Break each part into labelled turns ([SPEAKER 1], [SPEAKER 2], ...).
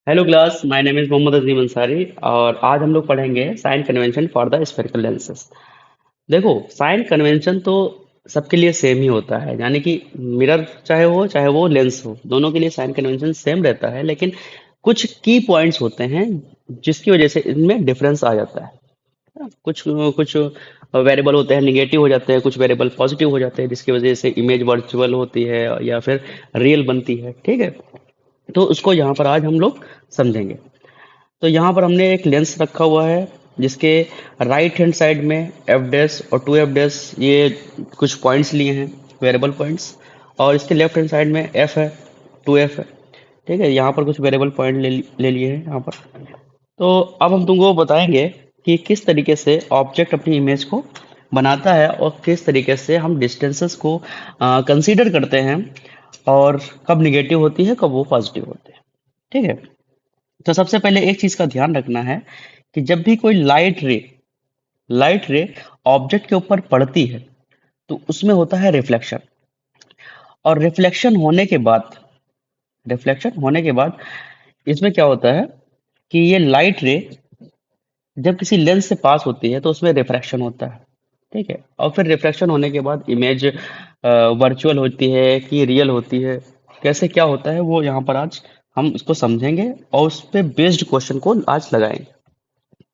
[SPEAKER 1] Hello class, my name is Mohammad Azeem Ansari. और आज हम लोग पढ़ेंगे sign convention for the spherical lenses. देखो, साइन कन्वेंशन तो सबके लिए सेम ही होता है, यानी कि मिरर चाहे वो लेंस हो, दोनों के लिए साइन कन्वेंशन सेम रहता है। लेकिन कुछ की पॉइंट्स होते हैं जिसकी वजह से इनमें डिफरेंस आ जाता है। कुछ कुछ वेरिएबल होते हैं निगेटिव हो जाते हैं, कुछ वेरिएबल पॉजिटिव हो जाते हैं, जिसकी वजह से इमेज वर्चुअल होती है या फिर रियल बनती है। ठीक है, तो उसको यहाँ पर आज हम लोग समझेंगे। तो यहाँ पर हमने एक लेंस रखा हुआ है जिसके राइट हैंड साइड में एफ डैश और टू एफ डैश ये कुछ पॉइंट्स लिए हैं, वेरिएबल पॉइंट्स। और इसके लेफ्ट हैंड साइड में एफ है, टू एफ है। ठीक है, यहाँ पर कुछ वेरिएबल पॉइंट ले लिए हैं यहाँ पर। तो अब हम तुमको बताएंगे कि किस तरीके से ऑब्जेक्ट अपनी इमेज को बनाता है और किस तरीके से हम डिस्टेंसेस को कंसीडर करते हैं, और कब निगेटिव होती है, कब वो पॉजिटिव होती है। ठीक है, तो सबसे पहले एक चीज का ध्यान रखना है कि जब भी कोई लाइट रे ऑब्जेक्ट के ऊपर पड़ती है तो उसमें होता है रिफ्लेक्शन। और रिफ्लेक्शन होने के बाद इसमें क्या होता है कि ये लाइट रे जब किसी लेंस से पास होती है तो उसमें रिफ्रैक्शन होता है। ठीक है, और फिर रिफ्रैक्शन होने के बाद इमेज वर्चुअल होती है कि रियल होती है, कैसे क्या होता है वो यहाँ पर आज हम इसको समझेंगे और उस पे बेस्ड क्वेश्चन को आज लगाएंगे।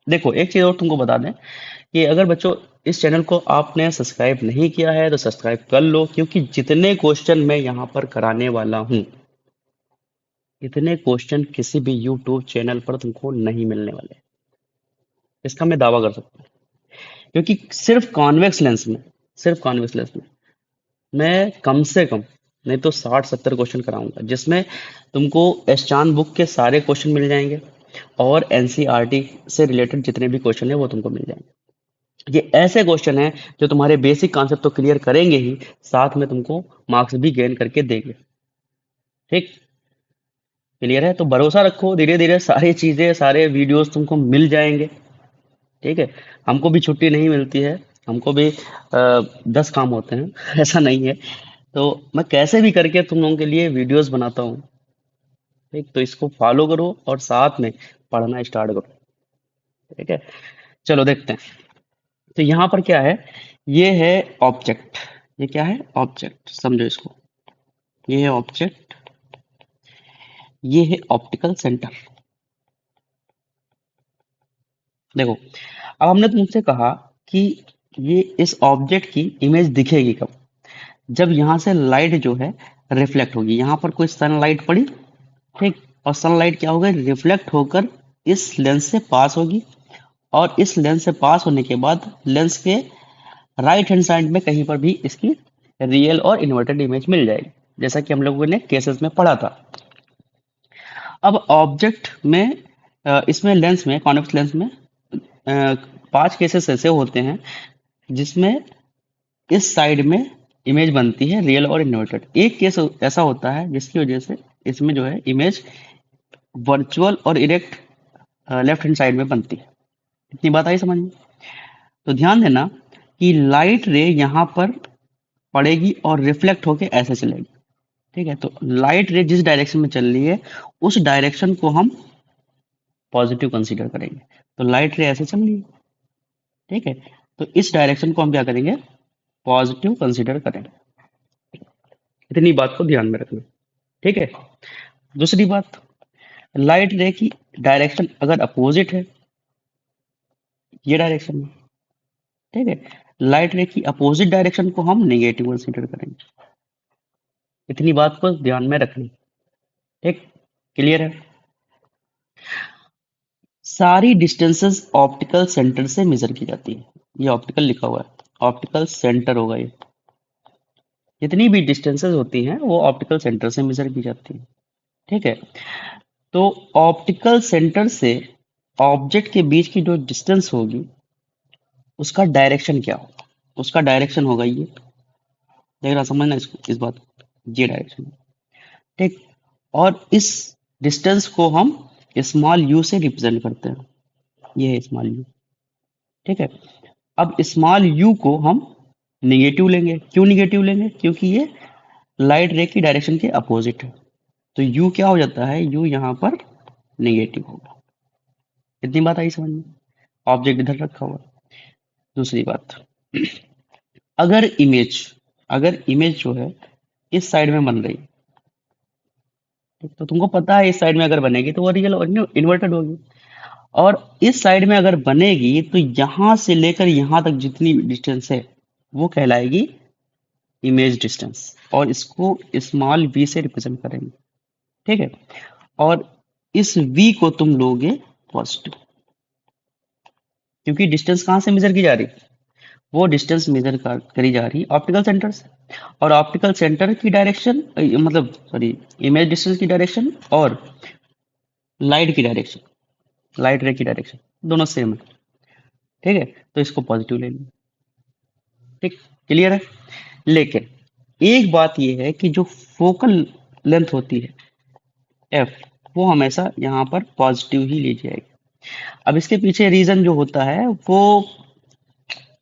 [SPEAKER 1] देखो, एक चीज और तुमको बता दें कि अगर बच्चों इस चैनल को आपने सब्सक्राइब नहीं किया है तो सब्सक्राइब कर लो, क्योंकि जितने क्वेश्चन मैं यहाँ पर कराने वाला हूँ, इतने क्वेश्चन किसी भी यूट्यूब चैनल पर तुमको नहीं मिलने वाले। इसका मैं दावा कर सकता हूँ, क्योंकि सिर्फ कॉन्वेक्स लेंस में मैं कम से कम नहीं तो 60-70 क्वेश्चन कराऊंगा, जिसमें तुमको एस्चान बुक के सारे क्वेश्चन मिल जाएंगे और एनसीईआरटी से रिलेटेड जितने भी क्वेश्चन है वो तुमको मिल जाएंगे। ये ऐसे क्वेश्चन हैं जो तुम्हारे बेसिक कॉन्सेप्ट तो क्लियर करेंगे ही, साथ में तुमको मार्क्स भी गेन करके देंगे। ठीक, क्लियर है? तो भरोसा रखो, धीरे धीरे सारी चीजें, सारे वीडियोस तुमको मिल जाएंगे। ठीक है, हमको भी छुट्टी नहीं मिलती है, हमको भी 10 काम होते हैं ऐसा नहीं है। तो मैं कैसे भी करके तुम लोगों के लिए वीडियोस बनाता हूँ। ठीक, तो इसको फॉलो करो और साथ में पढ़ना स्टार्ट करो। ठीक है, चलो देखते हैं। तो यहाँ पर क्या है, ये है ऑब्जेक्ट। ये क्या है? ऑब्जेक्ट, समझो इसको। ये है ऑब्जेक्ट, ये है ऑप्टिकल सेंटर। देखो, अब हमने तुमसे कहा कि ये इस ऑब्जेक्ट की इमेज दिखेगी कब? जब यहाँ से लाइट जो है रिफ्लेक्ट होगी, यहाँ पर कोई सनलाइट पड़ी। ठीक, और सनलाइट क्या होगा, रिफ्लेक्ट होकर इस लेंस से पास होगी, और इस लेंस से पास होने के बाद लेंस के राइट हैंड साइड में कहीं पर भी इसकी रियल और इन्वर्टेड इमेज मिल जाएगी, जैसा कि हम लोगों ने केसेस में पढ़ा था। अब ऑब्जेक्ट में इसमें लेंस में, कॉन्वेक्स लेंस में 5 केसेस ऐसे होते हैं जिसमें इस साइड में इमेज बनती है रियल और इन्वर्टेड। एक केस ऐसा होता है जिसकी वजह से इसमें जो है इमेज वर्चुअल और इरेक्ट लेफ्ट हैंड साइड में बनती है। इतनी बात आई समझ में? तो ध्यान देना कि लाइट रे यहाँ पर पड़ेगी और रिफ्लेक्ट होके ऐसे चलेगी। ठीक है, तो लाइट रे जिस डायरेक्शन में चल रही है उस डायरेक्शन को हम पॉजिटिव कंसीडर करेंगे। तो लाइट रे ऐसे चल रही है। ठीक है, तो इस डायरेक्शन को हम क्या करेंगे? पॉजिटिव कंसीडर करेंगे। इतनी बात को ध्यान में रखना। ठीक है, दूसरी बात, लाइट रे की डायरेक्शन अगर अपोजिट है, ये डायरेक्शन में, ठीक है, लाइट रे की अपोजिट डायरेक्शन को हम नेगेटिव कंसीडर करेंगे। इतनी बात को ध्यान में रखनी। ठीक, क्लियर है? सारी डिस्टेंसेस ऑप्टिकल सेंटर से मेजर की जाती है। ये ऑप्टिकल लिखा हुआ है, ऑप्टिकल सेंटर होगा ये। जितनी भी डिस्टेंसेस होती हैं वो ऑप्टिकल सेंटर से मेजर की जाती है। ठीक है, तो ऑप्टिकल सेंटर से ऑब्जेक्ट के बीच की जो डिस्टेंस होगी उसका डायरेक्शन क्या होगा? उसका डायरेक्शन होगा ये, देख रहा, समझना इसको, इस बात को, ये डायरेक्शन। ठीक, और इस डिस्टेंस को हम स्मॉल यू से रिप्रेजेंट करते हैं। ये है स्मॉल यू। ठीक है, अब स्मॉल यू को हम निगेटिव लेंगे। क्यों निगेटिव लेंगे? क्योंकि ये लाइट रे की डायरेक्शन के अपोजिट है। तो यू क्या हो जाता है? यू यहाँ पर निगेटिव होगा। इतनी बात आई समझ में? ऑब्जेक्ट इधर रखा हुआ। दूसरी बात, अगर इमेज अगर इमेज जो है इस साइड में बन रही है, तो तुमको पता है इस साइड में अगर बनेगी तो वो रियल और इन्वर्टेड होगी, और इस साइड में अगर बनेगी तो यहां से लेकर यहां तक जितनी डिस्टेंस है वो कहलाएगी इमेज डिस्टेंस, और इसको स्मॉल v से रिप्रेजेंट करेंगे। ठीक है, और इस v को तुम लोगे पॉजिटिव, क्योंकि डिस्टेंस कहाँ से मेजर की जा रही है? वो डिस्टेंस मेजर करी जा रही है ऑप्टिकल सेंटर से, और ऑप्टिकल सेंटर की डायरेक्शन मतलब सॉरी इमेज डिस्टेंस की डायरेक्शन और लाइट की डायरेक्शन, लाइट रे की डायरेक्शन दोनों सेम है। ठीक है, तो इसको पॉजिटिव ले लेंगे। ठीक, क्लियर है? लेकिन एक बात ये है कि जो फोकल लेंथ होती है एफ, वो हमेशा यहाँ पर पॉजिटिव ही ली जाएगी। अब इसके पीछे रीजन जो होता है वो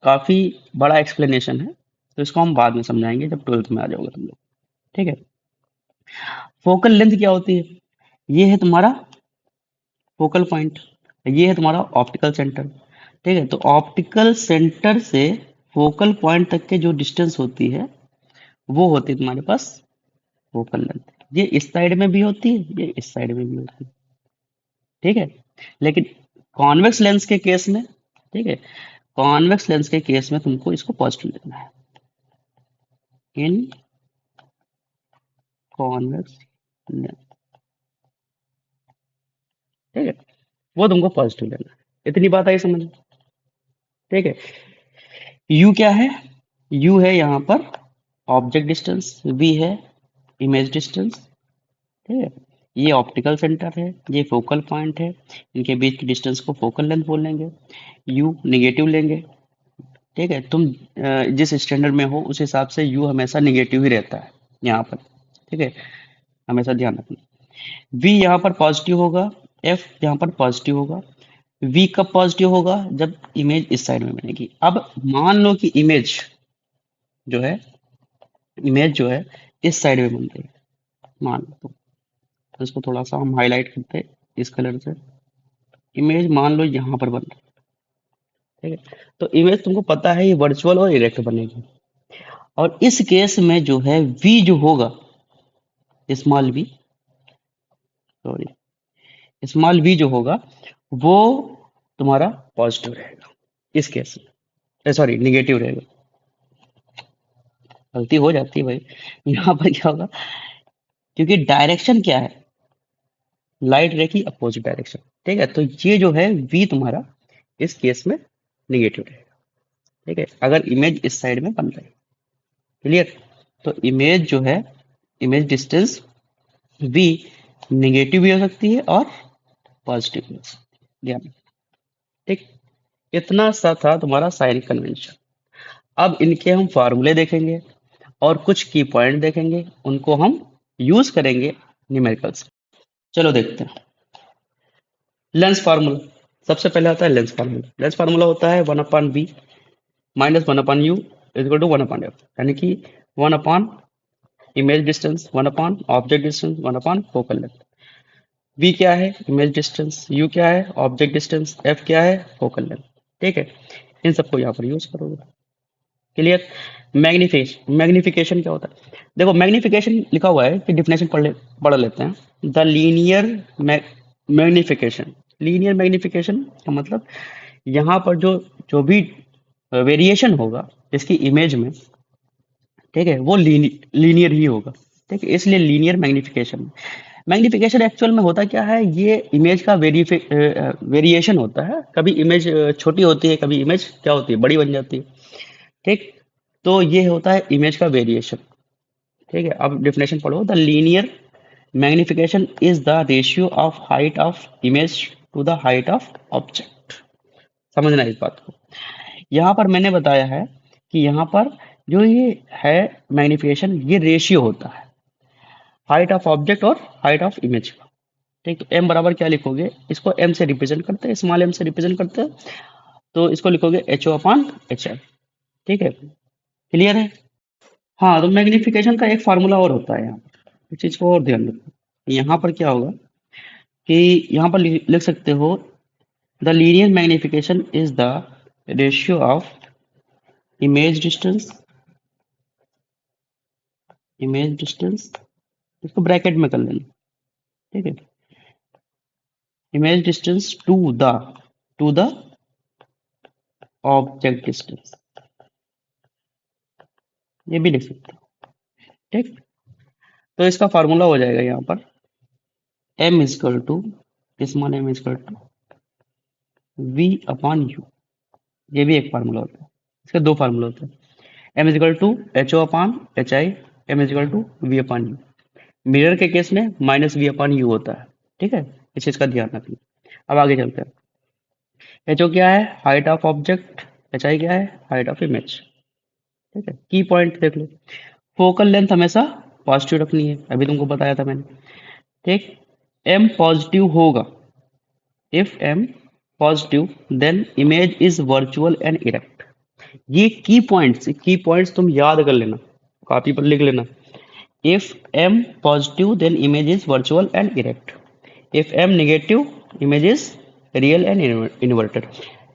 [SPEAKER 1] काफी बड़ा एक्सप्लेनेशन है, तो इसको हम बाद में समझाएंगे जब 12th में आ जाओगे तुम लोग। ठीक है, फोकल लेंथ क्या होती है? ये है तुम्हारा फोकल पॉइंट, ये है तुम्हारा ऑप्टिकल सेंटर। ठीक है, तो ऑप्टिकल सेंटर से फोकल पॉइंट तक के जो डिस्टेंस होती है वो होती है तुम्हारे पास फोकल लेंथ। ये इस साइड में भी होती है, ये इस साइड में भी होती है। ठीक है, लेकिन कॉन्वेक्स लेंस के केस में, ठीक है, कॉन्वेक्स लेंस के केस में तुमको इसको पॉजिटिव लेना है। इन कॉन्वेक्स लेंस, ठीक है, वो तुमको पॉजिटिव लेना है। इतनी बात आई समझ में? ठीक है, यू क्या है? यू है यहाँ पर ऑब्जेक्ट डिस्टेंस, वी है इमेज डिस्टेंस। ठीक है, ये ऑप्टिकल सेंटर है, ये फोकल पॉइंट है, इनके बीच की डिस्टेंस को फोकल लेंथ बोल लेंगे। यू निगेटिव लेंगे। ठीक है, तुम जिस स्टैंडर्ड में हो उस हिसाब से यू हमेशा निगेटिव ही रहता है यहाँ पर। ठीक है, हमेशा ध्यान रखना। वी यहाँ पर पॉजिटिव होगा, एफ यहाँ पर पॉजिटिव होगा। वी कब पॉजिटिव होगा? जब इमेज इस साइड में बनेगी। अब मान लो कि जो है इमेज जो है इस साइड में बन रही है, मान लो तो इसको थोड़ा सा हम हाईलाइट करते हैं इस कलर से। इमेज मान लो यहाँ पर बन रही है, ठीक है, तो इमेज तुमको पता है ये वर्चुअल और इरेक्ट बनेगी, और इस केस में जो है वी जो होगा small V, sorry small V जो होगा वो तुम्हारा पॉजिटिव रहेगा इस केस में, सॉरी निगेटिव रहेगा। गलती हो जाती है भाई। यहाँ पर क्या होगा, क्योंकि डायरेक्शन क्या है, लाइट रे की अपोजिट डायरेक्शन। ठीक है, तो ये जो है वी तुम्हारा इस केस में निगेटिव रहेगा। ठीक है, अगर इमेज इस साइड में बन रही है। क्लियर? तो इमेज जो है इमेज डिस्टेंस वी निगेटिव भी हो सकती है और पॉजिटिव भी हो सकती है, ध्यान रखना। ठीक, इतना सा था तुम्हारा साइन कन्वेंशन। अब इनके हम फार्मूले देखेंगे और कुछ की पॉइंट देखेंगे, उनको हम यूज करेंगे न्यूमेरिकल्स। चलो देखते हैं। लेंस फार्मूला, सबसे पहले आता है लेंस फार्मूला। लेंस फार्मूला होता है 1/b minus 1/u equal to 1/f, यानी कि 1 image distance, 1 object distance, 1 focal length. v क्या है? Image distance. u क्या है? Object distance. f क्या है? Focal length. ठीक है, इन सबको यहाँ पर यूज करोगे। क्लियर? मैग्निफिकेशन क्या होता है? देखो मैग्निफिकेशन लिखा हुआ है कि डिफिनेशन पढ़ लेते हैं। The linear magnification, linear magnification का मतलब यहाँ पर जो जो भी वेरिएशन होगा इसकी इमेज में, ठीक है, वो लीनियर ही होगा। ठीक है, इसलिए लीनियर मैग्निफिकेशन। मैग्निफिकेशन एक्चुअल में होता क्या है, ये इमेज का वेरिएशन होता है। कभी इमेज छोटी होती है, कभी इमेज क्या होती है, बड़ी बन जाती है। ठीक, तो ये होता है इमेज का वेरिएशन। ठीक है, अब डेफिनेशन पढ़ो। The linear magnification is the ratio of height of image to the height of object. समझना इस बात को। यहाँ पर मैंने बताया है कि यहाँ पर जो ये है मैग्निफिकेशन, ये रेशियो होता है हाइट ऑफ ऑब्जेक्ट और हाइट ऑफ इमेज का। ठीक, तो एम बराबर क्या लिखोगे, इसको एम से रिप्रेजेंट करते हैं, स्मॉल एम से रिप्रेजेंट करते हैं, तो इसको लिखोगे H O upon H L. ठीक है, क्लियर है? हाँ, तो मैग्निफिकेशन का एक फार्मूला और होता है यहाँ पर, इस चीज को और ध्यान रखो। यहाँ पर क्या होगा, कि यहाँ पर लिख सकते हो the linear magnification is the ratio of image distance, image distance इसको ब्रैकेट में कर लेना, ठीक है, image distance to the object distance, ये भी लिख सकते हो, ठीक। तो इसका फार्मूला हो जाएगा यहाँ पर m equal to small m equal to v upon u, ये भी एक फार्मूला होता है, इसके दो फार्मूला होते हैं, m equal to H O upon H I, M equal to V upon U. Mirror के केस में माइनस वी अपॉन यू होता है, ठीक है, इस चीज का ध्यान रखना। अब आगे चलते हैं, एच ओ क्या है, height of object, H I क्या है, हाइट ऑफ इमेज, ठीक है। की पॉइंट देख लो, फोकल लेंथ हमेशा पॉजिटिव रखनी है, अभी तुमको बताया था मैंने, ठीक। m पॉजिटिव होगा, if m positive then image is virtual and erect. ये की पॉइंट्स तुम याद कर लेना, कॉपी पर लिख लेना। If m positive then image is virtual and erect, if m negative image is real and inverted,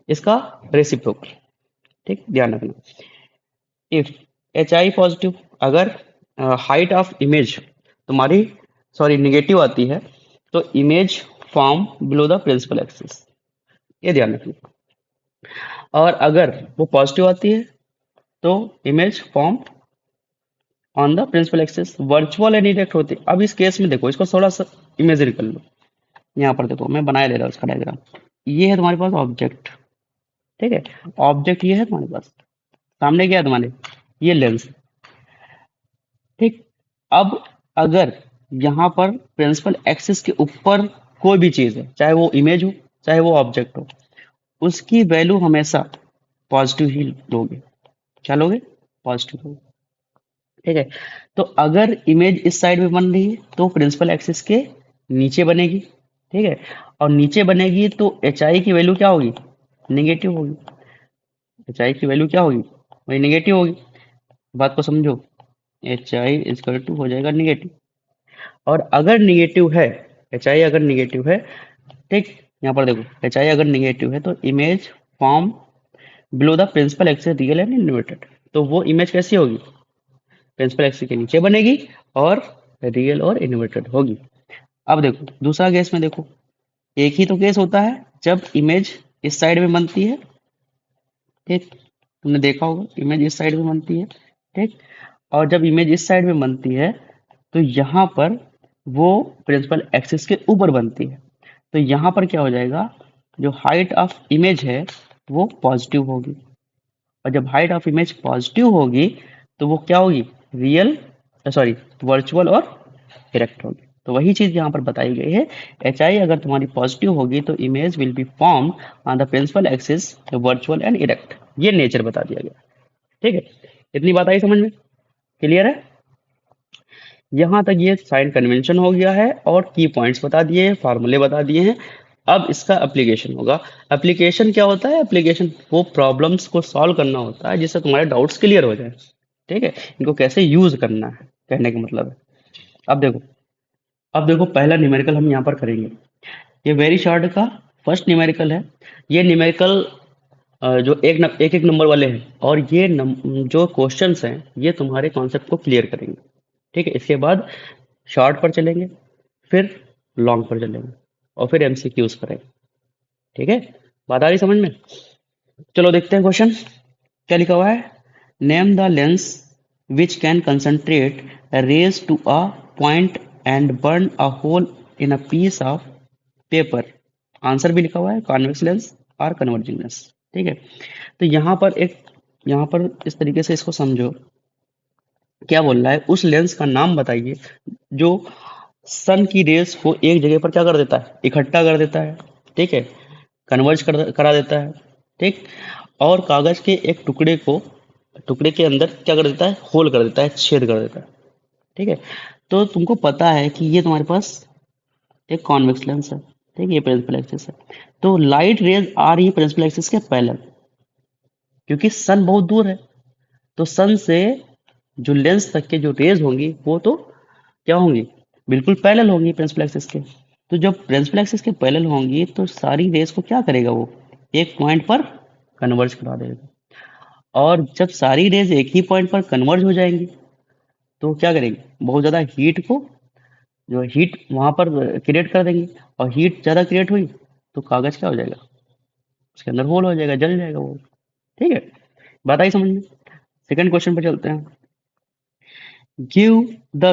[SPEAKER 1] इसका रेसिप्रोकल, ठीक, ध्यान रखना। इफ एच आई पॉजिटिव, अगर हाइट ऑफ इमेज तुम्हारी सॉरी नेगेटिव आती है तो image form below the principal axis, ये ध्यान रखना। और अगर वो पॉजिटिव आती है तो image form on the principal axis, virtual and erect होती है। अब इस केस में देखो, इसको थोड़ा सा इमेजिन कर लो, यहाँ पर देखो मैं बनाया दे रहा हूँ इसका डायग्राम। ये है तुम्हारे पास ऑब्जेक्ट, ठीक है, ऑब्जेक्ट ये है तुम्हारे पास, सामने क्या है तुम्हारे, ये लेंस, ठीक। अब अगर यहाँ पर प्रिंसिपल एक्सिस के ऊपर कोई भी चीज है, चाहे वो इमेज हो चाहे वो ऑब्जेक्ट हो, उसकी वैल्यू हमेशा पॉजिटिव ही लोगे, क्या लोगे, पॉजिटिव लोगे, ठीक है। तो अगर इमेज इस साइड में बन रही है तो प्रिंसिपल एक्सिस के नीचे बनेगी, ठीक है, और नीचे बनेगी तो एच आई की वैल्यू क्या होगी, निगेटिव होगी, एच आई की वैल्यू क्या होगी, वही निगेटिव होगी। बात को समझो, एच आई इजकल टू हो जाएगा निगेटिव, और अगर निगेटिव है, एच आई अगर निगेटिव है, ठीक, यहाँ पर देखो एच आई अगर निगेटिव है तो image form below the principal axis real and inverted, तो वो इमेज कैसी होगी, प्रिंसिपल एक्सिस के नीचे बनेगी और रियल और इन्वर्टेड होगी। अब देखो दूसरा केस में देखो, एक ही तो केस होता है जब इमेज इस साइड में बनती है, ठीक, तुमने देखा होगा इमेज इस साइड में बनती है, ठीक, और जब इमेज इस साइड में बनती है तो यहाँ पर वो प्रिंसिपल एक्सिस के ऊपर बनती है, तो यहाँ पर क्या हो जाएगा, जो हाइट ऑफ इमेज है वो पॉजिटिव होगी, और जब हाइट ऑफ इमेज पॉजिटिव होगी तो वो क्या होगी, रियल सॉरी वर्चुअल और इरेक्ट होगी। तो वही चीज यहाँ पर बताई गई है, एच आई अगर तुम्हारी पॉजिटिव होगी तो image will be form on the principal axis virtual and erect, ये नेचर बता दिया गया, ठीक है। इतनी बात आई समझ में, क्लियर है। यहाँ तक ये साइन कन्वेंशन हो गया है और की पॉइंट्स बता दिए हैं, फार्मूले बता दिए हैं। अब इसका एप्लीकेशन होगा। एप्लीकेशन क्या होता है, एप्लीकेशन वो प्रॉब्लम्स को सॉल्व करना होता है जिससे तुम्हारे डाउट्स क्लियर हो जाए, ठीक है, इनको कैसे यूज करना है कहने का मतलब है। अब देखो पहला न्यूमेरिकल हम यहाँ पर करेंगे, ये वेरी शॉर्ट का फर्स्ट न्यूमेरिकल है। ये न्यूमेरिकल जो एक एक नंबर वाले हैं, और ये जो क्वेश्चंस हैं ये तुम्हारे कॉन्सेप्ट को क्लियर करेंगे, ठीक है। इसके बाद शॉर्ट पर चलेंगे, फिर लॉन्ग पर चलेंगे, और फिर एमसीक्यूज करेंगे, ठीक है। बात आ रही समझ में। चलो देखते हैं क्वेश्चन क्या लिखा हुआ है। Name the lens which can concentrate rays to a point and burn a hole in a piece of paper. Answer भी लिखा हुआ है, कॉन्वेक्स लेंस और कन्वर्जिंग लेंस, ठीक है। तो यहाँ पर इस तरीके से इसको समझो, क्या बोल रहा है, उस लेंस का नाम बताइए जो सन की रेस को एक जगह पर क्या कर देता है, इकट्ठा कर देता है, ठीक है, कन्वर्ज करा देता है, ठीक, और कागज के एक टुकड़े के अंदर क्या कर देता है, होल कर देता है, छेद कर देता है, ठीक है। तो तुमको पता है कि ये तुम्हारे पास एक कॉन्वेक्स लेंस है, ठीक है, ये प्रिंसिपल एक्सिस है। तो लाइट रेज आ रही है प्रिंसिपल एक्सिस के पैरेलल, क्योंकि सन बहुत दूर है, तो सन से जो लेंस तक के जो रेज होंगी वो तो क्या होंगी, बिल्कुल पैरेलल होंगी प्रिंसिपल एक्सिस के, तो जब प्रिंसिपल एक्सिस के पैरेलल होंगी तो सारी रेस को क्या करेगा, वो एक पॉइंट पर कन्वर्ज करा देगा। और जब सारी रेज एक ही पॉइंट पर कन्वर्ज हो जाएंगी तो क्या करेंगे, बहुत ज्यादा हीट को, जो हीट वहां पर क्रिएट कर देंगे। और हीट ज्यादा क्रिएट हुई तो कागज क्या हो जाएगा, उसके अंदर होल हो जाएगा, जल जाएगा वो। ठीक है, बात आई समझ में। सेकंड क्वेश्चन पे चलते हैं। Give the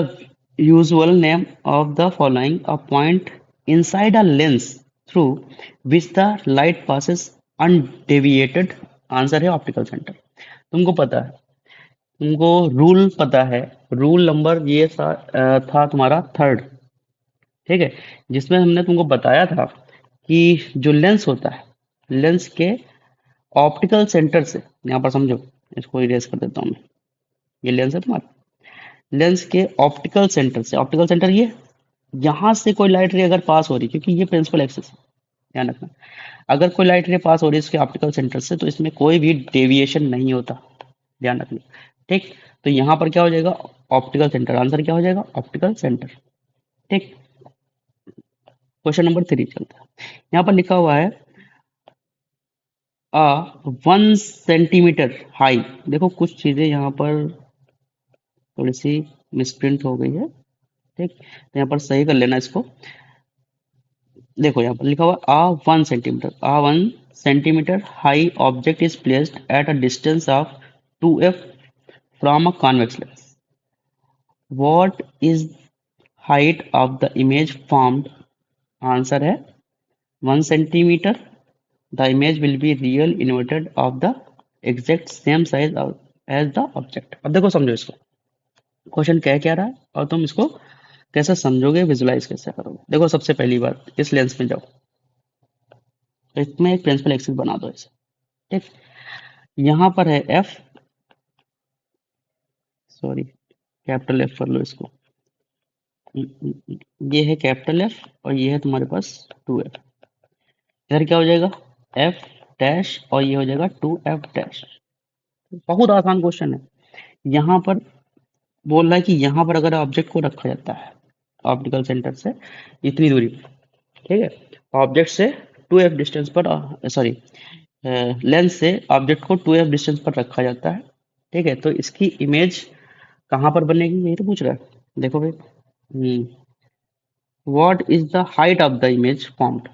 [SPEAKER 1] usual name of the following a point inside a lens through which the light passes undeviated। Answer है ऑप्टिकल सेंटर। तुमको पता है, तुमको रूल पता है। रूल नंबर ये था तुम्हारा थर्ड। ठीक है, जिसमें हमने तुमको बताया था कि जो लेंस होता है, लेंस के ऑप्टिकल सेंटर से, यहाँ पर समझो, इसको इरेज कर देता हूँ मैं। ये लेंस है तुम्हारा, लेंस के ऑप्टिकल सेंटर से, ऑप्टिकल सेंटर ये, यहाँ से कोई लाइट रे अगर पास हो रही, क्योंकि ये प्रिंसिपल एक्सिस है, ध्यान रखना। अगर कोई लाइट रे पास हो रही है इसके ऑप्टिकल सेंटर से तो इसमें कोई भी डेविएशन नहीं होता, ध्यान रखना। ठीक, तो यहाँ पर क्या हो जाएगा, ऑप्टिकल सेंटर। आंसर क्या हो जाएगा, ऑप्टिकल सेंटर। ठीक, क्वेश्चन नंबर 3 चलता है। यहाँ पर लिखा हुआ है आ 1 सेंटीमीटर हाई। देखो कुछ चीजें यहाँ पर थोड़ी सी मिसप्रिंट हो गई है। ठीक, तो यहाँ पर सही कर लेना इसको। देखो यहाँ पर लिखा हुआ a 1 centimetre high object is placed at a distance of 2f from a convex lens. What is height of the image formed. Answer है 1 centimetre. The image will be real inverted of the exact same size as the object. अब देखो समझो इसको, question कह क्या रहा है और तुम इसको कैसे समझोगे, विजुलाइज कैसे करोगे। देखो सबसे पहली बात, इस लेंस में जाओ, तो इसमें एक प्रिंसिपल एक्सिस बना दो इसे। ठीक, यहाँ पर है एफ, सॉरी कैपिटल एफ कर लो इसको। ये है कैपिटल एफ और ये है तुम्हारे पास 2f। इधर क्या हो जाएगा, एफ डैश और ये हो जाएगा 2f डैश। बहुत आसान क्वेश्चन है। यहाँ पर बोल रहा है कि यहाँ पर अगर ऑब्जेक्ट को रखा जाता है ऑप्टिकल सेंटर से इतनी दूरी पर, ठीक है, ऑब्जेक्ट से 2f डिस्टेंस पर, सॉरी लेंस से ऑब्जेक्ट को 2f डिस्टेंस पर रखा जाता है। ठीक है, तो इसकी इमेज कहाँ पर बनेगी, यही तो पूछ रहा है। देखो भाई, what is the height of the image formed.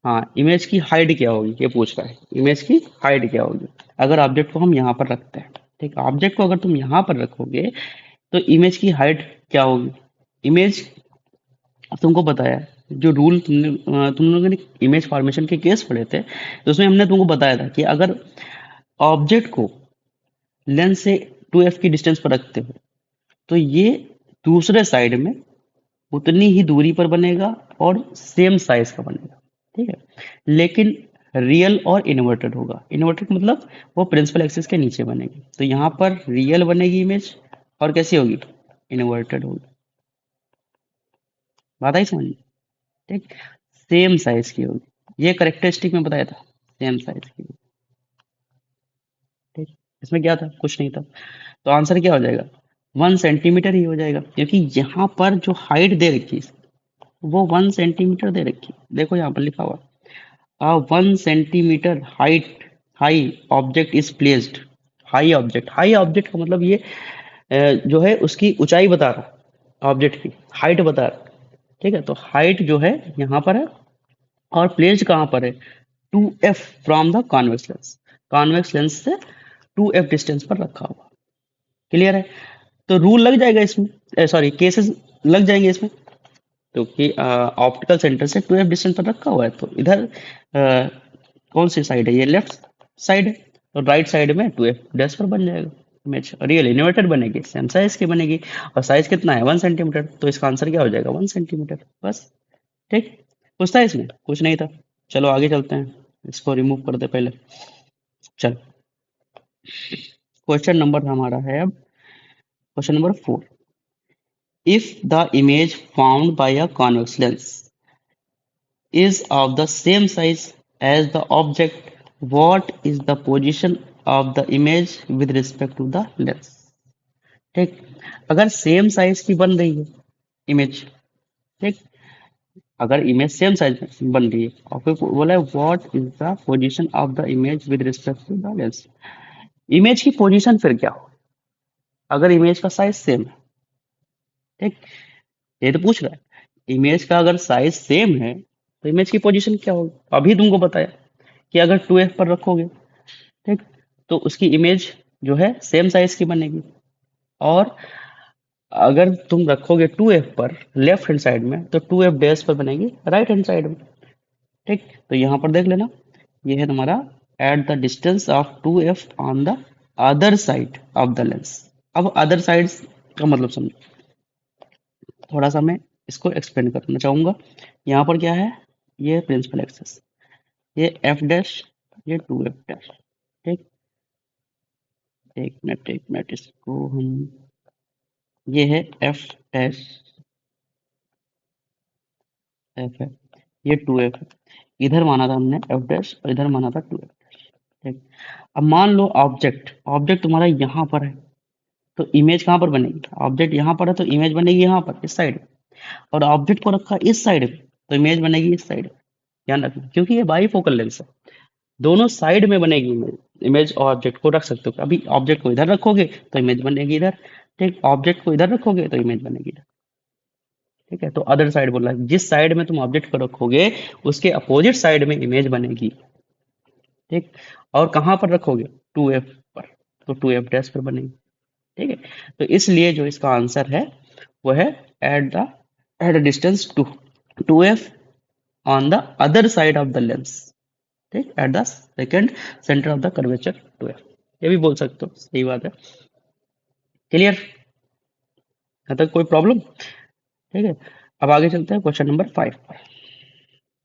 [SPEAKER 1] हाँ, इमेज की हाइट क्या होगी ये पूछ रहा है, इमेज की हाइट क्या होगी अगर ऑब्जेक्ट को हम यहाँ पर रखते हैं। ठीक, ऑब्जेक्ट को अगर तुम यहाँ पर रखोगे तो इमेज की हाइट क्या होगी। इमेज तुमको बताया, जो रूल तुम लोगों ने इमेज फॉर्मेशन के केस पढ़े थे, तो उसमें हमने तुमको बताया था कि अगर ऑब्जेक्ट को लेंस से 2f की डिस्टेंस पर रखते हो तो ये दूसरे साइड में उतनी ही दूरी पर बनेगा और सेम साइज का बनेगा। ठीक है, लेकिन रियल और इन्वर्टेड होगा। इन्वर्टेड मतलब वो प्रिंसिपल एक्सिस के नीचे बनेगी, तो यहाँ पर रियल बनेगी इमेज और कैसी होगी, इन्वर्टेड होगी। बात आई समझ में। ठीक, सेम साइज की होगी, ये करेक्टरिस्टिक में बताया था, सेम साइज की। ठीक, इसमें क्या था, कुछ नहीं था, तो आंसर क्या हो जाएगा, 1 सेंटीमीटर ही हो जाएगा, क्योंकि यहाँ पर जो हाइट दे रखी है वो 1 सेंटीमीटर दे रखी है। देखो यहाँ पर लिखा हुआ, a 1 centimetre height high object is placed. High object, high object का मतलब ये जो है उसकी ऊंचाई बता रहा, ऑब्जेक्ट की हाइट बता रहा। ठीक है, तो हाइट जो है यहाँ पर है और प्लेस्ड कहाँ पर है, 2f from the convex lens. Convex lens से 2f डिस्टेंस पर रखा हुआ। क्लियर है, तो रूल लग जाएगा इसमें, सॉरी केसेस लग जाएंगे इसमें, क्योंकि ऑप्टिकल सेंटर से 2f डिस्टेंस पर रखा हुआ है। तो इधर कौन सी साइड है, ये लेफ्ट साइड है, तो राइट साइड में 2f डैश पर बन जाएगा इमेज। रियल इन्वर्टेड बनेगी, सेम साइज की बनेगी, और साइज कितना है 1 सेंटीमीटर, तो इसका आंसर क्या हो जाएगा 1 सेंटीमीटर बस। ठीक, कुछ था इसमें, कुछ नहीं था। चलो आगे चलते हैं, इसको रिमूव कर दे पहले। चलो क्वेश्चन नंबर हमारा है अब, question number 4। If the image found bye a convex lens is of the same size as the object, what is the position of the image with respect to the lens। ठीक, अगर same size की बन रही है image, ठीक, अगर image same size में बन रही है और फिर बोला है what is the position of the image with respect to the lens. Image की पोजीशन फिर क्या हो अगर इमेज का साइज सेम है। ठीक, ये तो पूछ रहा है इमेज का अगर साइज सेम है तो इमेज की पोजीशन क्या होगी। अभी तुमको बताया कि अगर 2f पर रखोगे, ठीक, तो उसकी इमेज जो है सेम साइज की बनेगी। और अगर तुम रखोगे 2f पर लेफ्ट हैंड साइड में तो 2f डैश पर बनेगी राइट हैंड साइड में। ठीक, तो यहाँ पर देख लेना ये है तुम्हारा eight the distance of 2f on the other side of the lens. अब अदर साइड का मतलब समझो, थोड़ा सा मैं इसको एक्सप्लेन करना चाहूंगा। यहाँ पर क्या है, ये प्रिंसिपल एक्सेस, ये एफ डैश, ये 2f डैश। ठीक, एक मिनट इसको हम, ये है एफ डैश, एफ है, ये 2f है। इधर माना था हमने एफ डैश और इधर माना था 2f। ठीक, अब मान लो ऑब्जेक्ट ऑब्जेक्ट तुम्हारा यहाँ पर है तो इमेज कहाँ पर बनेगी। ऑब्जेक्ट यहाँ पर है तो इमेज बनेगी यहाँ पर इस साइड, और ऑब्जेक्ट को रखा इस साइड में तो इमेज बनेगी इस साइड। ध्यान रखना क्योंकि ये बाई फोकल लेंस है, दोनों साइड में बनेगी इमेज। इमेज और ऑब्जेक्ट को रख सकते हो, अभी ऑब्जेक्ट को इधर रखोगे तो इमेज बनेगी इधर। ठीक, ऑब्जेक्ट को इधर रखोगे तो इमेज बनेगी इधर। ठीक है, तो अदर साइड बोला है, जिस साइड में तुम ऑब्जेक्ट को रखोगे उसके अपोजिट साइड में इमेज बनेगी। ठीक, और कहाँ पर रखोगे 2f पर, तो 2f डैश पर बनेगी। ठीक है, तो इसलिए जो इसका आंसर है वो है at the distance to 2f on the other side of the lens. ठीक, at the second centre of the curvature 2f, ये भी बोल सकते हो, सही बात है। क्लियर, यहाँ तक कोई प्रॉब्लम। ठीक है, अब आगे चलते हैं क्वेश्चन नंबर 5 पर।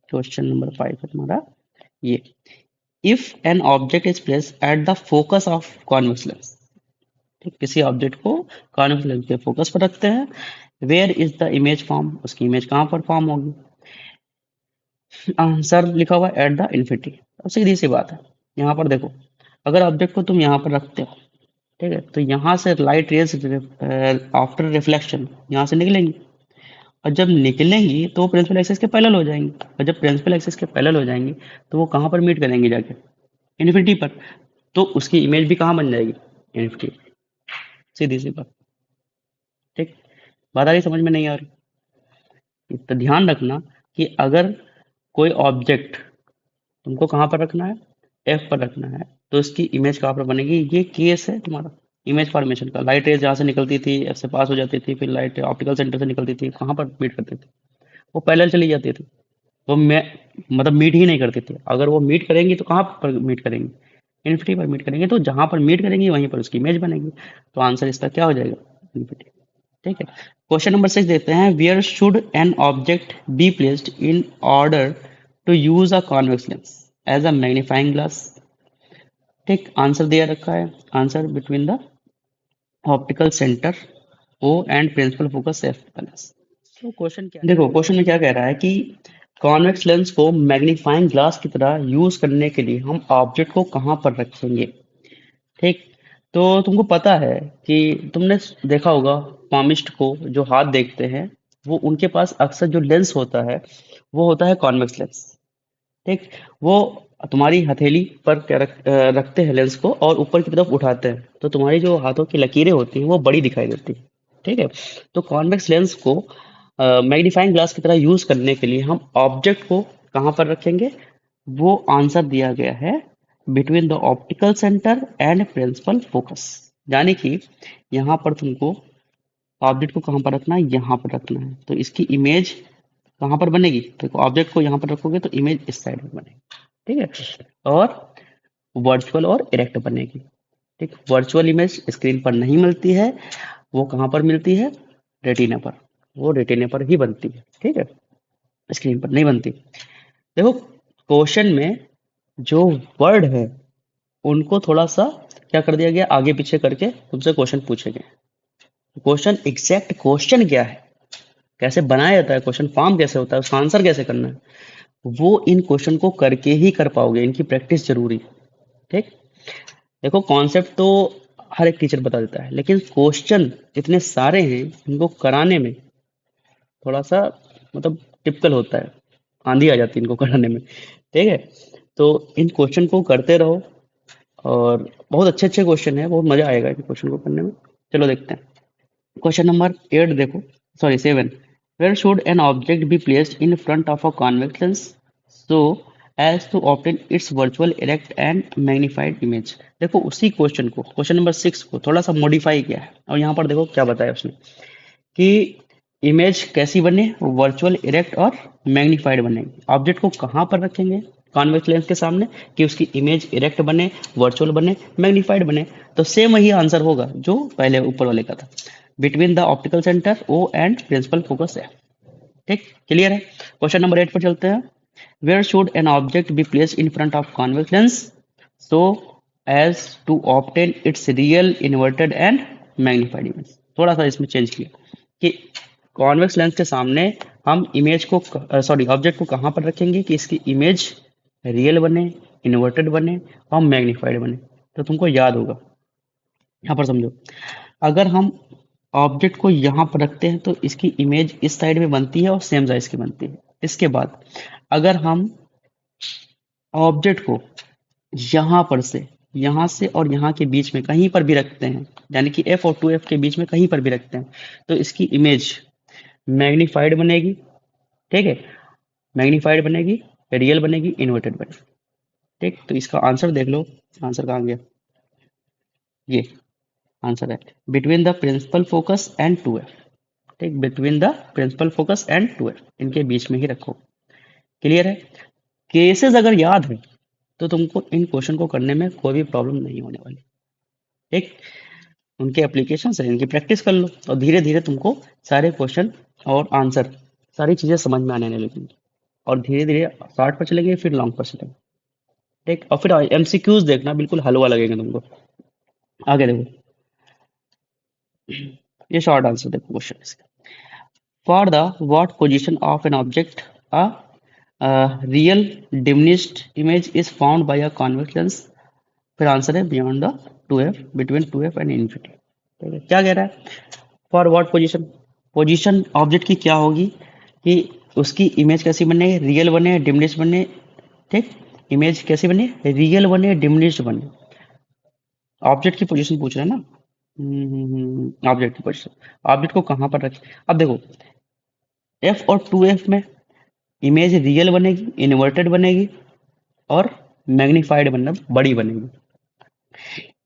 [SPEAKER 1] क्वेश्चन नंबर 5 है तुम्हारा ये, if an object is place at the focus of convex lens. ठीक, किसी ऑब्जेक्ट को कॉन्वेक्स लेंस के फोकस पर रखते हैं, where is the image form, उसकी इमेज कहाँ पर फॉर्म होगी। आंसर लिखा हुआ एट द इन्फिनिटी। अब सीधी सी बात है, यहाँ पर देखो अगर ऑब्जेक्ट को तुम यहाँ पर रखते हो, ठीक है, तो यहाँ से लाइट रेज आफ्टर रिफ्लेक्शन यहाँ से निकलेंगी, और जब निकलेंगी तो वो प्रिंसिपल एक्सिस के पैरेलल हो जाएंगी, और जब प्रिंसिपल एक्सिस के पैरेलल हो जाएंगी तो वो कहाँ पर मीट करेंगे जाके, इन्फिनिटी पर। तो उसकी इमेज भी कहाँ बन जाएगी, इन्फिनिटी। सीधी सी बात। ठीक, बात आ रही, समझ में नहीं आ रही, तो ध्यान रखना कि अगर कोई ऑब्जेक्ट तुमको कहाँ पर रखना है, एफ पर रखना है, तो इसकी इमेज कहाँ पर बनेगी। ये केस है तुम्हारा इमेज फॉर्मेशन का। लाइट रेज जहाँ से निकलती थी एफ से पास हो जाती थी, फिर लाइट ऑप्टिकल सेंटर से निकलती थी, कहाँ पर मीट करती थी, वो पैरेलल चली जाती थी। वो मैं मतलब मीट ही नहीं करती थी। अगर वो मीट करेंगी तो कहाँ पर मीट करेंगी, इन्फिनिटी पर मीट करेंगे, तो जहां पर मीट करेंगी वहीं पर उसकी इमेज बनेगी। तो आंसर इसका क्या हो जाएगा, इन्फिनिटी। ठीक है, क्वेश्चन नंबर 6 देते हैं, where should an object be placed in order to use a convex lens as a magnifying glass. ठीक, आंसर दिया रखा है, answer between the optical centre O and principal focus F plus. तो question क्या, देखो question में क्या कह रहा है कि कॉन्वेक्स लेंस को मैग्नीफाइंग ग्लास की तरह यूज करने के लिए हम ऑब्जेक्ट को कहाँ पर रखेंगे। ठीक, तो तुमको पता है कि तुमने देखा होगा palmist को जो हाथ देखते हैं, वो उनके पास अक्सर जो लेंस होता है वो होता है कॉन्वेक्स लेंस। ठीक, वो तुम्हारी हथेली पर क्या रखते हैं लेंस को और ऊपर की तरफ उठाते हैं, तो तुम्हारी जो हाथों की लकीरें होती हैं वो बड़ी दिखाई देती है। ठीक है, तो कॉन्वेक्स लेंस को मैग्नीफाइंग ग्लास की तरह यूज करने के लिए हम ऑब्जेक्ट को कहाँ पर रखेंगे, वो आंसर दिया गया है between the optical centre and principal focus. यानी कि यहाँ पर तुमको ऑब्जेक्ट को कहाँ पर रखना है, यहाँ पर रखना है, तो इसकी इमेज कहाँ पर बनेगी। देखो ऑब्जेक्ट को यहाँ पर रखोगे तो इमेज इस साइड में बनेगी। ठीक है, और वर्चुअल और इरेक्ट बनेगी। ठीक, वर्चुअल इमेज स्क्रीन पर नहीं मिलती है, वो कहाँ पर मिलती है, रेटिना पर, वो रेटिना पर ही बनती है। ठीक है, स्क्रीन पर नहीं बनती। देखो क्वेश्चन में जो वर्ड है उनको थोड़ा सा क्या कर दिया गया, आगे पीछे करके तुमसे क्वेश्चन पूछे गए। क्वेश्चन एग्जैक्ट क्वेश्चन क्या है, कैसे बनाया जाता है, क्वेश्चन फॉर्म कैसे होता है, उसका आंसर कैसे करना है, वो इन क्वेश्चन को करके ही कर पाओगे, इनकी प्रैक्टिस जरूरी है। ठीक, देखो कॉन्सेप्ट तो हर एक टीचर बता देता है, लेकिन क्वेश्चन इतने सारे हैं, इनको कराने में थोड़ा सा मतलब टिपिकल होता है, आंधी आ जाती है इनको कराने में। ठीक है, तो इन क्वेश्चन को करते रहो, और बहुत अच्छे अच्छे क्वेश्चन है, बहुत मजा आएगा इन क्वेश्चन को करने में। चलो देखते हैं क्वेश्चन नंबर 8, देखो, sorry 7। Where should an object be placed in front of a convex lens so as to obtain its virtual erect and magnified image. देखो उसी क्वेश्चन को, क्वेश्चन नंबर 6 को थोड़ा सा मॉडिफाई किया है, और यहाँ पर देखो क्या बताया उसने कि इमेज कैसी बने, वर्चुअल इरेक्ट और मैग्नीफाइड बनेगी। ऑब्जेक्ट को कहाँ पर रखेंगे, कॉन्वेक्स लेंस के सामने, कि उसकी इमेज इरेक्ट बने, वर्चुअल बने, मैग्नीफाइड बने। तो सेम वही आंसर होगा जो पहले ऊपर वाले का था, between the optical centre O and principal focus है। ठीक, क्लियर है। क्वेश्चन नंबर 8 पर चलते हैं। Where should an object be placed in front of convex lens so as to obtain its real inverted and magnified image. थोड़ा सा इसमें change किया कि कॉन्वेक्स लेंस के सामने हम इमेज को, सॉरी, ऑब्जेक्ट को कहाँ पर रखेंगे कि इसकी इमेज रियल बने, इन्वर्टेड बने और मैग्नीफाइड बने। तो तुमको याद होगा, यहाँ पर समझो, अगर हम ऑब्जेक्ट को यहाँ पर रखते हैं तो इसकी इमेज इस साइड में बनती है और सेम साइज की बनती है। इसके बाद अगर हम ऑब्जेक्ट को यहाँ से और यहाँ के बीच में कहीं पर भी रखते हैं, यानी कि F और 2F के बीच में कहीं पर भी रखते हैं, तो इसकी इमेज मैग्नीफाइड बनेगी। ठीक है, मैग्नीफाइड बनेगी, रियल बनेगी, इन्वर्टेड बनेगी। ठीक, तो इसका आंसर देख लो, आंसर कहाँ गया, ये आंसर है between the principal focus and 2F। ठीक, between the principal focus and 2F, इनके बीच में ही रखो। क्लियर है। केसेस अगर याद है तो तुमको इन क्वेश्चन को करने में कोई भी प्रॉब्लम नहीं होने वाली। ठीक, उनके एप्लीकेशन है, इनकी प्रैक्टिस कर लो, और धीरे धीरे तुमको सारे क्वेश्चन और आंसर, सारी चीजें समझ में आने लगेंगी, और धीरे धीरे शॉर्ट पर चलेंगे, फिर लॉन्ग पर चलेंगे। ठीक, और फिर एमसीक्यूज देखना, बिल्कुल हलवा लगेगा तुमको। आगे देखो, ये शॉर्ट आंसर देखो क्वेश्चन इसका। For the what position of an object a real diminished image is found by a convex lens? फिर आंसर है beyond the 2F, between 2F and infinity. ठीक है, क्या कह रहा है, for what position, position object की क्या होगी कि उसकी इमेज कैसी बने, रियल बने, डिमिनिश बने। ठीक, इमेज कैसी बने, रियल बने, डिमिनिश बने। ऑब्जेक्ट की पोजीशन पूछ रहे हैं ना, ऑब्जेक्ट की पोजीशन, ऑब्जेक्ट को कहाँ पर रखें। अब देखो F और 2F में इमेज रियल बनेगी, इन्वर्टेड बनेगी और मैग्नीफाइड बनना, बड़ी बनेगी।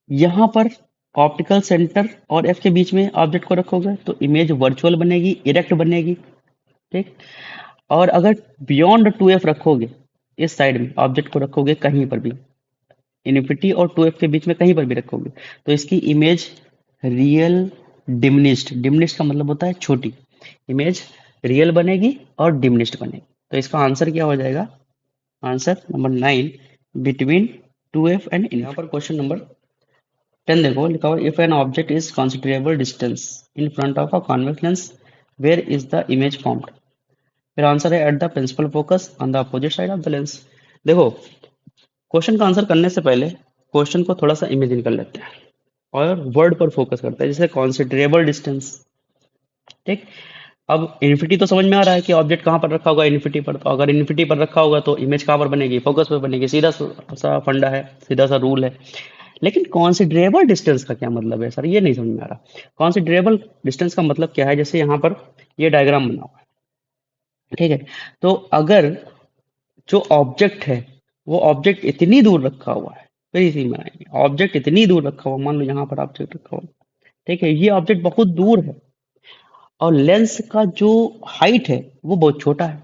[SPEAKER 1] यहाँ पर ऑप्टिकल सेंटर और एफ के बीच में ऑब्जेक्ट को रखोगे तो इमेज वर्चुअल बनेगी, इरेक्ट बनेगी। ठीक, और अगर बियॉन्ड 2F रखोगे, इस साइड में ऑब्जेक्ट को रखोगे कहीं पर भी, इन्फिनिटी और 2F के बीच में कहीं पर भी रखोगे, तो इसकी इमेज रियल डिमिनिश्ड, डिमिनिश्ड का मतलब होता है छोटी, इमेज रियल बनेगी और डिमिनिश्ड बनेगी। तो इसका आंसर क्या हो जाएगा, answer number 9, between 2F and in. यहाँ पर क्वेश्चन नंबर 10 देखो, लिखा हुआ if an object is considerable distance in front of a convex lens where is the image formed. फिर आंसर है at the principal focus on the opposite side of the lens. देखो question का answer करने से पहले question को थोड़ा सा इमेजिन कर लेते हैं और वर्ड पर फोकस करते हैं, जैसे कंसिडरेबल डिस्टेंस। ठीक, अब इन्फिनिटी तो समझ में आ रहा है कि ऑब्जेक्ट कहाँ पर रखा होगा, इन्फिनिटी पर। तो अगर इन्फिनिटी पर रखा होगा तो इमेज कहाँ पर बनेगी, फोकस पर बनेगी। सीधा सा फंडा है, सीधा सा रूल है। लेकिन कॉन्सिडरेबल डिस्टेंस का क्या मतलब है सर, ये नहीं समझ में आ रहा। कॉन्सिडरेबल डिस्टेंस का मतलब क्या है, जैसे यहाँ पर ये डायग्राम बना हुआ है, ठीक है, तो अगर जो ऑब्जेक्ट है वो ऑब्जेक्ट इतनी दूर रखा हुआ है, फिर इसी में आएंगे, ऑब्जेक्ट इतनी दूर रखा हुआ, मान लो यहाँ पर ऑब्जेक्ट रखा हुआ, ठीक है, ये ऑब्जेक्ट बहुत दूर है और लेंस का जो हाइट है वो बहुत छोटा है,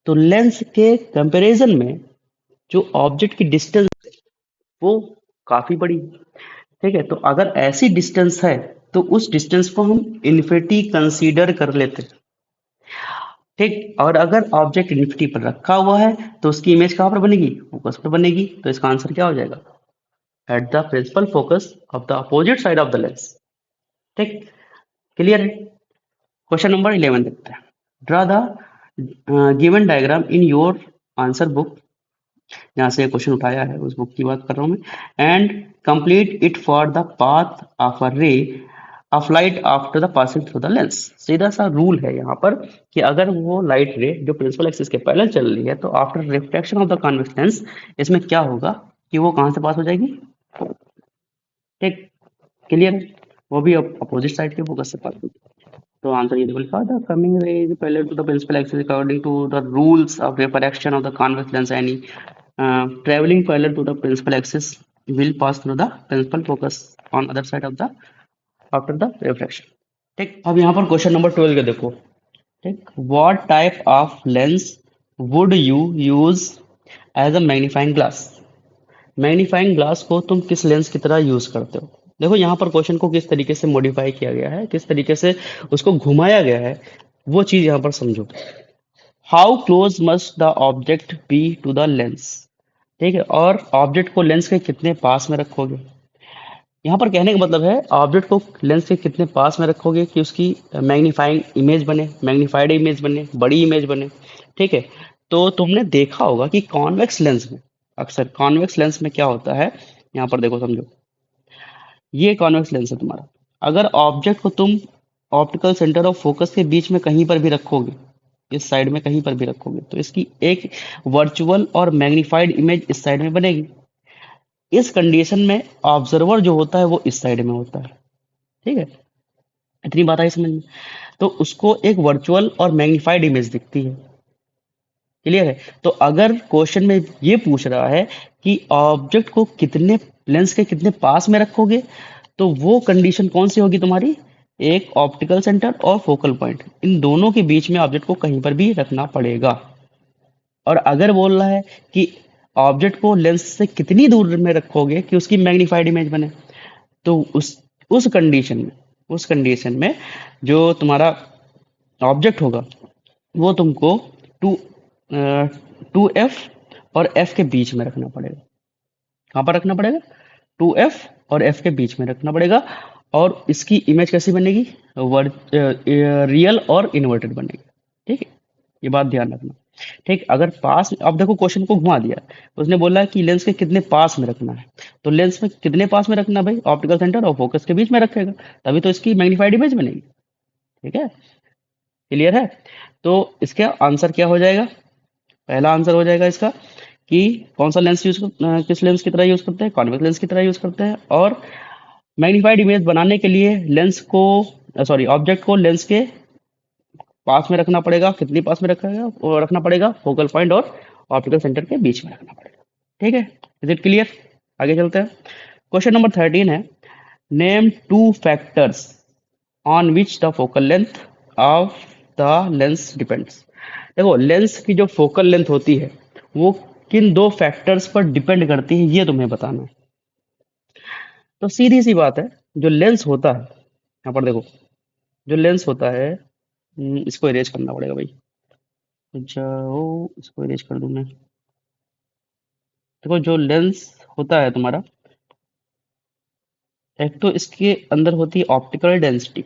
[SPEAKER 1] तो लेंस के कंपैरिजन में जो ऑब्जेक्ट की डिस्टेंस वो काफी बड़ी है। ठीक है, तो अगर ऐसी डिस्टेंस है तो उस डिस्टेंस को हम इन्फिनिटी कंसीडर कर लेते हैं। ठीक, और अगर ऑब्जेक्ट इन्फिनिटी पर रखा हुआ है तो उसकी इमेज कहाँ पर बनेगी, फोकस पर बनेगी। तो इसका आंसर क्या हो जाएगा, at the principal focus of the opposite side of the lens. ठीक, क्लियर है। क्वेश्चन नंबर 11 देखते हैं। Draw the given diagram in your answer book, जहाँ से क्वेश्चन उठाया है उस बुक की बात कर रहा हूँ मैं, and complete it for the path of a ray of light after the passing through the lens. सीधा सा रूल है यहाँ पर कि अगर वो लाइट रे जो प्रिंसिपल एक्सिस के पैरेलल चल रही है तो after reflection of the convex lens इसमें क्या होगा कि वो कहाँ से पास हो जाएगी, ठीक, क्लियर। वो भी अपोजिट साइड के फोकस से पास होगी। तो आंसर ये देखो लिखा था, coming ray is parallel to the principal axis according to the rules of refraction of the convex lens any traveling parallel to the principal axis will pass through the principal focus on other side of the after the refraction, ठीक। अब यहाँ पर question number 12 के देखो, ठीक, what type of lens would you use as a magnifying glass. Magnifying glass को तुम किस लेंस की तरह यूज करते हो। देखो यहाँ पर क्वेश्चन को किस तरीके से मॉडिफाई किया गया है, किस तरीके से उसको घुमाया गया है, वो चीज यहाँ पर समझो। How close must the object be to the lens, ठीक है, और ऑब्जेक्ट को लेंस के कितने पास में रखोगे। यहाँ पर कहने का मतलब है ऑब्जेक्ट को लेंस के कितने पास में रखोगे कि उसकी मैग्नीफाइंग इमेज बने, मैग्नीफाइड इमेज बने, बड़ी इमेज बने, ठीक है। तो तुमने देखा होगा कि कॉन्वेक्स लेंस में, अक्सर कॉन्वेक्स लेंस में क्या होता है, यहाँ पर देखो समझो, ये कॉन्वेक्स लेंस है तुम्हारा। अगर ऑब्जेक्ट को तुम ऑप्टिकल सेंटर ऑफ फोकस के बीच में कहीं पर भी रखोगे, इस साइड में कहीं पर भी रखोगे, तो इसकी एक वर्चुअल और मैग्नीफाइड इमेज इस साइड में बनेगी। इस कंडीशन में ऑब्जर्वर जो होता है वो इस साइड में होता है, ठीक है, इतनी बात आई समझ में। तो उसको एक वर्चुअल और मैग्नीफाइड इमेज दिखती है, क्लियर है। तो अगर क्वेश्चन में ये पूछ रहा है कि ऑब्जेक्ट को कितने लेंस के कितने पास में रखोगे, तो वो कंडीशन कौन सी होगी तुम्हारी, एक ऑप्टिकल सेंटर और फोकल पॉइंट, इन दोनों के बीच में ऑब्जेक्ट को कहीं पर भी रखना पड़ेगा। और अगर बोल रहा है कि ऑब्जेक्ट को लेंस से कितनी दूर में रखोगे कि उसकी मैग्नीफाइड इमेज बने, तो उस कंडीशन में, उस कंडीशन में जो तुम्हारा ऑब्जेक्ट होगा वो तुमको टू 2f और f के बीच में रखना पड़ेगा। कहाँ पर रखना पड़ेगा, 2f और f के बीच में रखना पड़ेगा। और इसकी इमेज कैसी बनेगी, रियल और इन्वर्टेड बनेगी, ठीक है, ये बात ध्यान रखना, ठीक। अगर पास में, अब देखो क्वेश्चन को घुमा दिया, उसने बोला है कि लेंस के कितने पास में रखना है, तो लेंस में कितने पास में रखना है भाई, ऑप्टिकल सेंटर और फोकस के बीच में रखेगा, तभी तो इसकी मैग्नीफाइड इमेज बनेगी, ठीक है, क्लियर है। तो इसका आंसर क्या हो जाएगा, पहला आंसर हो जाएगा इसका कि कौन सा लेंस किस लेंस की तरह यूज करते हैं, कॉन्वेक्स लेंस की तरह यूज करते हैं। और मैग्नीफाइड इमेज बनाने के लिए लेंस को, सॉरी, ऑब्जेक्ट को लेंस के पास में रखना पड़ेगा, कितनी पास में रखेगा, वो रखना पड़ेगा फोकल पॉइंट और ऑप्टिकल सेंटर के बीच में रखना पड़ेगा, ठीक है। इज इट क्लियर, आगे चलते हैं। क्वेश्चन नंबर 13 है, name two factors on which the focal length of the lens depends. देखो लेंस की जो फोकल लेंथ होती है वो किन दो फैक्टर्स पर डिपेंड करती है, ये तुम्हें बताना है। तो सीधी सी बात है, जो लेंस होता है, यहाँ पर देखो, जो लेंस होता है, इसको इरेज करना पड़ेगा भाई, जाओ इसको इरेज कर दूं मैं। देखो जो लेंस होता है तुम्हारा, एक तो इसके अंदर होती है ऑप्टिकल डेंसिटी,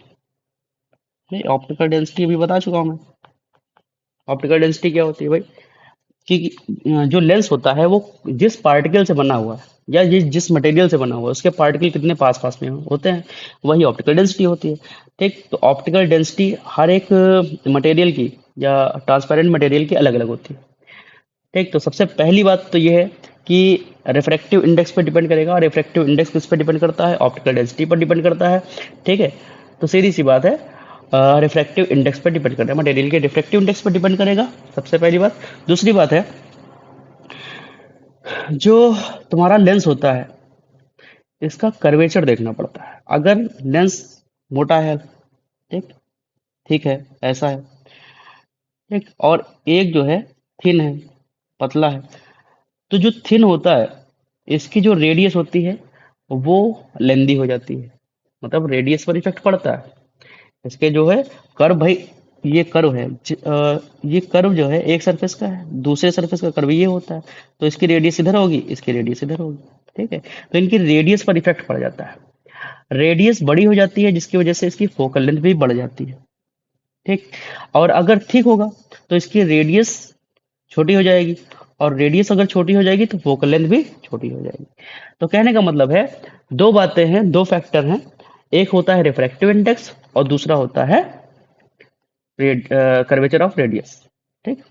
[SPEAKER 1] नहीं ऑप्टिकल डेंसिटी अभी बता चुका हूँ मैं। ऑप्टिकल डेंसिटी क्या होती है भाई, कि जो लेंस होता है वो जिस पार्टिकल से बना हुआ है या जिस मटेरियल से बना हुआ है उसके पार्टिकल कितने पास पास में होते हैं, वही ऑप्टिकल डेंसिटी होती है, ठीक। तो ऑप्टिकल डेंसिटी हर एक मटेरियल की या ट्रांसपेरेंट मटेरियल की अलग अलग होती है, ठीक। तो सबसे पहली बात तो ये है कि रिफ्रैक्टिव इंडेक्स पर डिपेंड करेगा, और रिफ्रैक्टिव इंडेक्स किस पर डिपेंड करता है, ऑप्टिकल डेंसिटी पर डिपेंड करता है, ठीक है। तो सीधी सी बात है, रिफ्रैक्टिव इंडेक्स पर डिपेंड करता है, मटेरियल के रिफ्रैक्टिव इंडेक्स पर डिपेंड करेगा, सबसे पहली बात। दूसरी बात है, जो तुम्हारा लेंस होता है इसका कर्वेचर देखना पड़ता है। अगर लेंस मोटा है, ठीक, ठीक है, ऐसा है, ठीक, और एक जो है थिन है, पतला है, तो जो थिन होता है इसकी जो रेडियस होती है वो लेंदी हो जाती है, मतलब रेडियस पर इफेक्ट पड़ता है। इसके जो है कर्व भाई, ये कर्व है, ये कर्व जो है एक सरफेस का है, दूसरे सरफेस का कर्व ये होता है, तो इसकी रेडियस इधर होगी, इसकी रेडियस इधर होगी, ठीक है। तो इनकी रेडियस पर इफेक्ट पड़ जाता है, रेडियस बड़ी हो जाती है जिसकी वजह से इसकी फोकल लेंथ भी बढ़ जाती है, ठीक। और अगर थिक होगा तो इसकी रेडियस छोटी हो जाएगी, और रेडियस अगर छोटी हो जाएगी तो फोकल लेंथ भी छोटी हो जाएगी। तो कहने का मतलब है, दो बातें हैं, दो फैक्टर हैं, एक होता है रिफ्रैक्टिव इंडेक्स और दूसरा होता है कर्वेचर ऑफ रेडियस। ठीक,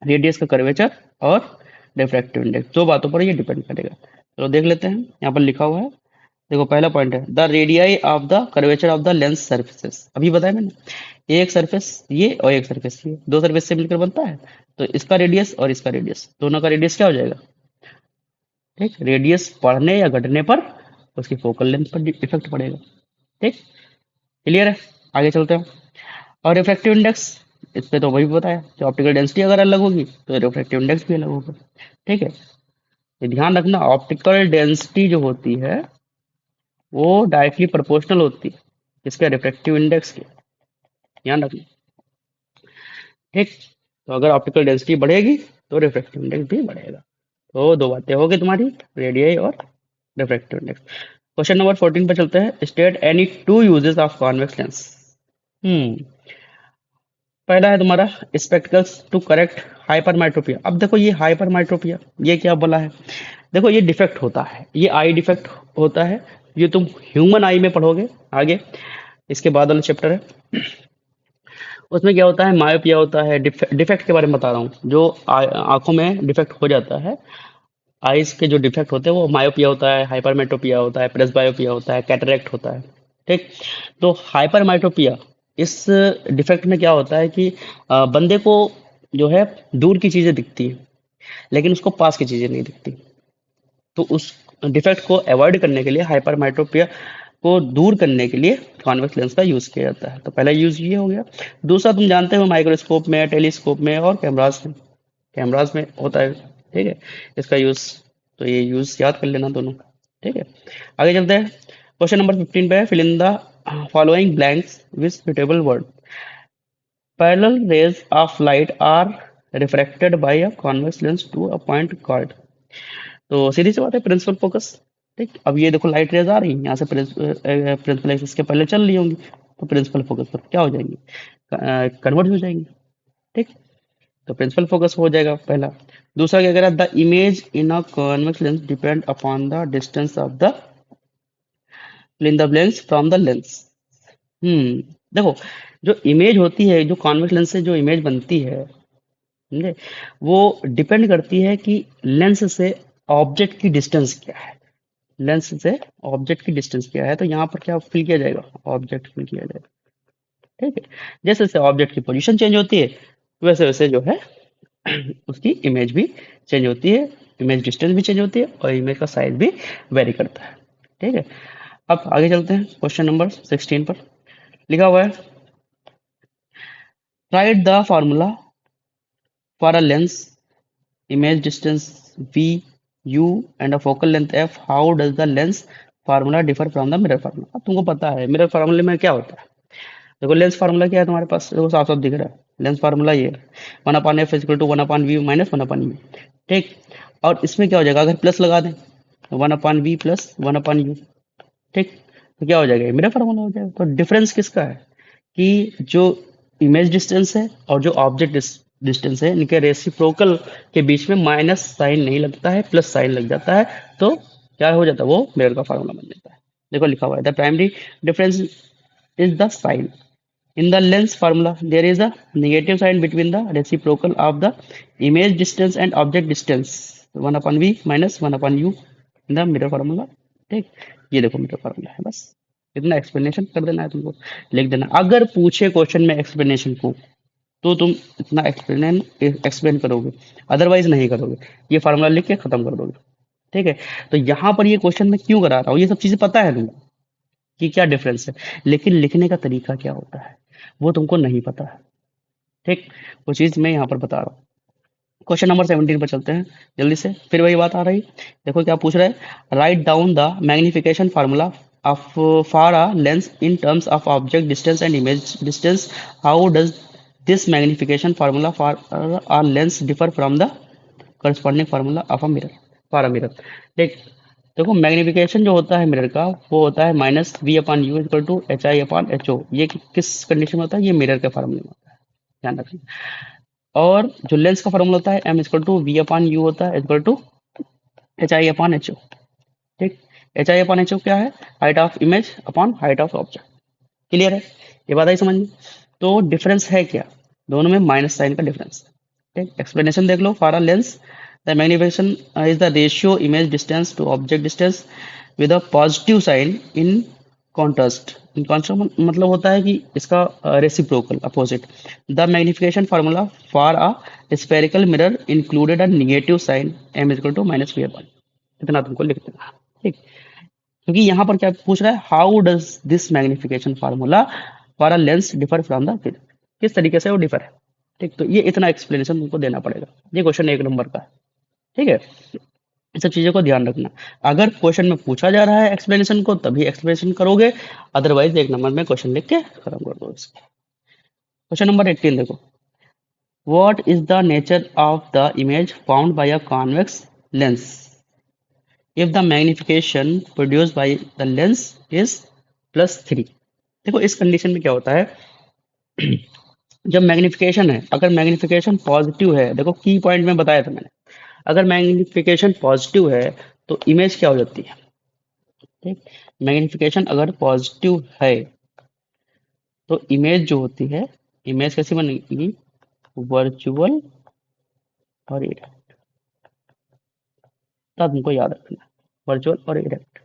[SPEAKER 1] रेडियस का कर्वेचर और रिफ्रैक्टिव इंडेक्स, दो बातों पर ये डिपेंड करेगा। चलो देख लेते हैं, यहाँ पर लिखा हुआ है। देखो पहला पॉइंट है the radii of the curvature of the lens surfaces. अभी बताया मैंने, एक सरफेस ये और एक सरफेस ये, दो सरफेस से मिलकर बनता है, तो इसका रेडियस और इसका रेडियस, दोनों का रेडियस क्या हो जाएगा। ठीक, रेडियस बढ़ने या घटने पर उसकी फोकल लेंथ पर इफेक्ट पड़ेगा। ठीक, क्लियर है। आगे चलते हैं। और रिफ्रैक्टिव इंडेक्स, इस पे तो वही बताया, जो ऑप्टिकल डेंसिटी अगर अलग होगी तो रिफ्रैक्टिव इंडेक्स भी अलग होगा। ठीक है, ये ध्यान रखना, ऑप्टिकल डेंसिटी जो होती है वो डायरेक्टली प्रोपोर्शनल होती है इसके रिफ्रैक्टिव इंडेक्स के, ध्यान रखना। ठीक, तो अगर ऑप्टिकल डेंसिटी बढ़ेगी तो रिफ्रैक्टिव इंडेक्स भी बढ़ेगा। तो दो बातें हो गई तुम्हारी, रेडियाई और रिफ्रैक्टिव इंडेक्स। क्वेश्चन नंबर 14 पर चलते हैं। State any two uses of convex lens. Hmm पहला है तुम्हारा स्पेक्टिकल्स टू करेक्ट हाइपरमेट्रोपिया। अब देखो ये हाइपरमेट्रोपिया ये क्या बोला है, देखो ये डिफेक्ट होता है, ये आई डिफेक्ट होता है, ये तुम ह्यूमन आई में पढ़ोगे आगे, इसके बाद वाला चैप्टर है। उसमें क्या होता है, मायोपिया होता है, डिफेक्ट के बारे में बता रहा हूँ, जो आंखों में डिफेक्ट हो जाता है, आइज के जो डिफेक्ट होते हैं वो मायोपिया होता है, हाइपरमेट्रोपिया होता है, प्रेसबायोपिया होता है, कैटरेक्ट होता है। ठीक, तो हाइपरमेट्रोपिया, इस डिफेक्ट में क्या होता है कि बंदे को जो है दूर की चीजें दिखती हैं लेकिन उसको पास की चीजें नहीं दिखती। तो उस डिफेक्ट को अवॉइड करने के लिए, हाइपरमेट्रोपिया को दूर करने के लिए कॉन्वेक्स लेंस का यूज किया जाता है। तो पहला यूज ये हो गया। दूसरा तुम जानते हो माइक्रोस्कोप में, टेलीस्कोप में और कैमरास में होता है। ठीक है, इसका यूज, तो ये यूज याद कर लेना दोनों। ठीक है, आगे चलते हैं। क्वेश्चन नंबर 15 पे है, fill in the following blanks with suitable word. Parallel rays of light are refracted by a convex lens to a point called. तो सीधी सी बात है, प्रिंसिपल फोकस। ठीक, अब ये देखो लाइट रेज आ रही है यहाँ से, प्रिंसिपल एक्सिस के पहले चल रही होंगी, तो प्रिंसिपल फोकस पर क्या हो जाएंगी, कन्वर्ट हो जाएंगी। ठीक, तो प्रिंसिपल फोकस हो जाएगा पहला। दूसरा क्या कह रहा है, the image in a convex lens depend upon the distance of the in the lens from the lens. देखो, जो इमेज होती है, जो कॉन्वेक्स लेंस से जो इमेज बनती है, समझे, वो डिपेंड करती है कि लेंस से ऑब्जेक्ट की डिस्टेंस क्या है। लेंस से ऑब्जेक्ट की डिस्टेंस क्या है, तो यहाँ पर क्या फिल किया जाएगा, ऑब्जेक्ट फिल किया जाएगा। ठीक है, जैसे जैसे ऑब्जेक्ट की पोजीशन चेंज होती है वैसे वैसे जो है उसकी इमेज भी चेंज होती है, इमेज डिस्टेंस भी चेंज होती है और इमेज का साइज भी वेरी करता है। ठीक है, अब आगे चलते हैं क्वेश्चन नंबर 16 पर। लिखा हुआ है, right the formula for a lens image distance v u and a focal length f, how does the lens formula differ from the mirror formula। अब तुमको पता है मिरर फार्मूले में क्या होता है। देखो लेंस फार्मूला क्या है तुम्हारे पास, देखो साफ साफ दिख रहा है, लेंस फार्मूला ये 1/f = 1/v - 1/u। ठीक, और इसमें क्या हो जाएगा, अगर प्लस लगा दें 1/v + 1/u। ठीक, तो क्या हो जाएगा, मिरर फार्मूला हो जाएगा। तो डिफरेंस किसका है कि जो इमेज डिस्टेंस है और जो ऑब्जेक्ट डिस्टेंस है, इनके रेसिप्रोकल के बीच में माइनस साइन नहीं लगता है, प्लस साइन लग जाता है, तो क्या हो जाता है, वो मिरर का फार्मूला बन जाता है। देखो लिखा हुआ है, the primary difference is the sign in the lens formula, there is a negative sign between the reciprocal of the image distance and object distance 1/v - 1/u in the mirror formula. ठीक, ये देखो mirror formula है, बस इतना explanation कर देना है तुमको, लिख देना। अगर पूछे क्वेश्चन में एक्सप्लेनेशन को तो तुम इतना एक्सप्लेन करोगे, अदरवाइज नहीं करोगे, ये फार्मूला लिख के खत्म कर दोगे। ठीक है, तो यहाँ पर ये क्वेश्चन में क्यों करा रहा हूँ, ये सब चीजें पता है तुमको कि क्या डिफरेंस है, लेकिन लिखने का तरीका क्या होता है वो तुमको नहीं पता है। ठीक, वो चीज मैं यहाँ पर बता रहा हूँ। क्वेश्चन नंबर 17 पर चलते हैं जल्दी से, फिर वही बात आ रही। देखो क्या पूछ रहा है, write down the magnification formula of for a lens in terms of object distance and image distance, how does this magnification formula for a lens differ from the corresponding formula of a mirror for a mirror। देख, देखो magnification जो होता है mirror का वो होता है -v/u = hi/ho। ये किस कंडीशन में होता है, ये मिरर के फार्मूले में होता है, ध्यान रखना। और जो लेंस का फार्मूला होता है m = v/u होता है = hi/ho। ठीक, H I upon H O क्या है? Height of image upon height of object. Clear है? ये बात आई समझ में? तो डिफरेंस है क्या? दोनों में माइनस साइन का डिफरेंस है। ठीक, एक्सप्लेनेशन देख लो। For a lens the magnification is the ratio image distance to object distance with a positive sign in contrast. In contrast मतलब होता है कि इसका reciprocal opposite. The magnification formula for a spherical mirror included a negative sign m equal to minus V upon. इतना तुमको लिख देना। ठीक, क्योंकि यहाँ पर क्या पूछ रहा है, how does this magnification formula for a lens differ from the figure, किस तरीके से वो डिफर है। ठीक, तो ये इतना एक्सप्लेनेशन तुमको देना पड़ेगा। ये क्वेश्चन 1 नंबर का है। ठीक है, इन सब चीजों को ध्यान रखना। अगर क्वेश्चन में पूछा जा रहा है एक्सप्लेनेशन को तभी एक्सप्लेनेशन करोगे, अदरवाइज 1 नंबर में क्वेश्चन लिख के खत्म कर दो इसको। क्वेश्चन नंबर 18 देखो, what is the nature of the image found bye a convex lens if the magnification produced by the lens is +3। देखो इस कंडीशन में क्या होता है, जब मैग्निफिकेशन है, अगर मैग्निफिकेशन पॉजिटिव है, देखो की पॉइंट में बताया था मैंने, अगर मैग्निफिकेशन पॉजिटिव है तो इमेज क्या हो जाती है। ठीक, मैग्निफिकेशन अगर पॉजिटिव है तो इमेज जो होती है, इमेज कैसी बनेगी, वर्चुअल और इरेक्ट। तब तुमको याद रखना, वर्चुअल और इरेक्ट।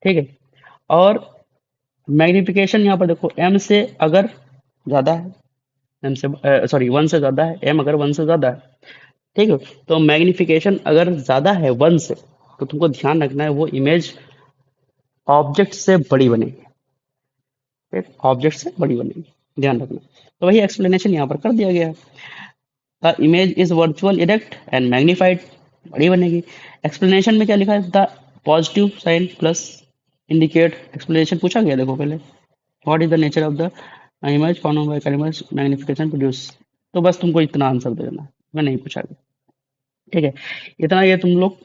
[SPEAKER 1] ठीक है, और मैग्निफिकेशन यहाँ पर देखो m से अगर ज्यादा है, एम से सॉरी 1 से ज्यादा है, एम अगर 1 से ज्यादा है, ठीक है, तो मैग्निफिकेशन अगर ज्यादा है 1 से, तो तुमको ध्यान रखना है वो इमेज ऑब्जेक्ट से बड़ी बनेगी। ठीक, ऑब्जेक्ट से बड़ी बनेगी, ध्यान रखना। तो वही एक्सप्लेनेशन यहाँ पर कर दिया गया है। The image is virtual erect and magnified, बड़ी बनेगी। एक्सप्लेनेशन में क्या लिखा है, the positive sign plus indicate. Explanation पूछा गया, देखो पहले, what is the nature of the image found by कैलिमस मैग्निफिकेशन प्रोड्यूस। तो बस तुमको इतना आंसर दे देना, मैं नहीं पूछा गया। ठीक है, इतना ये तुम लोग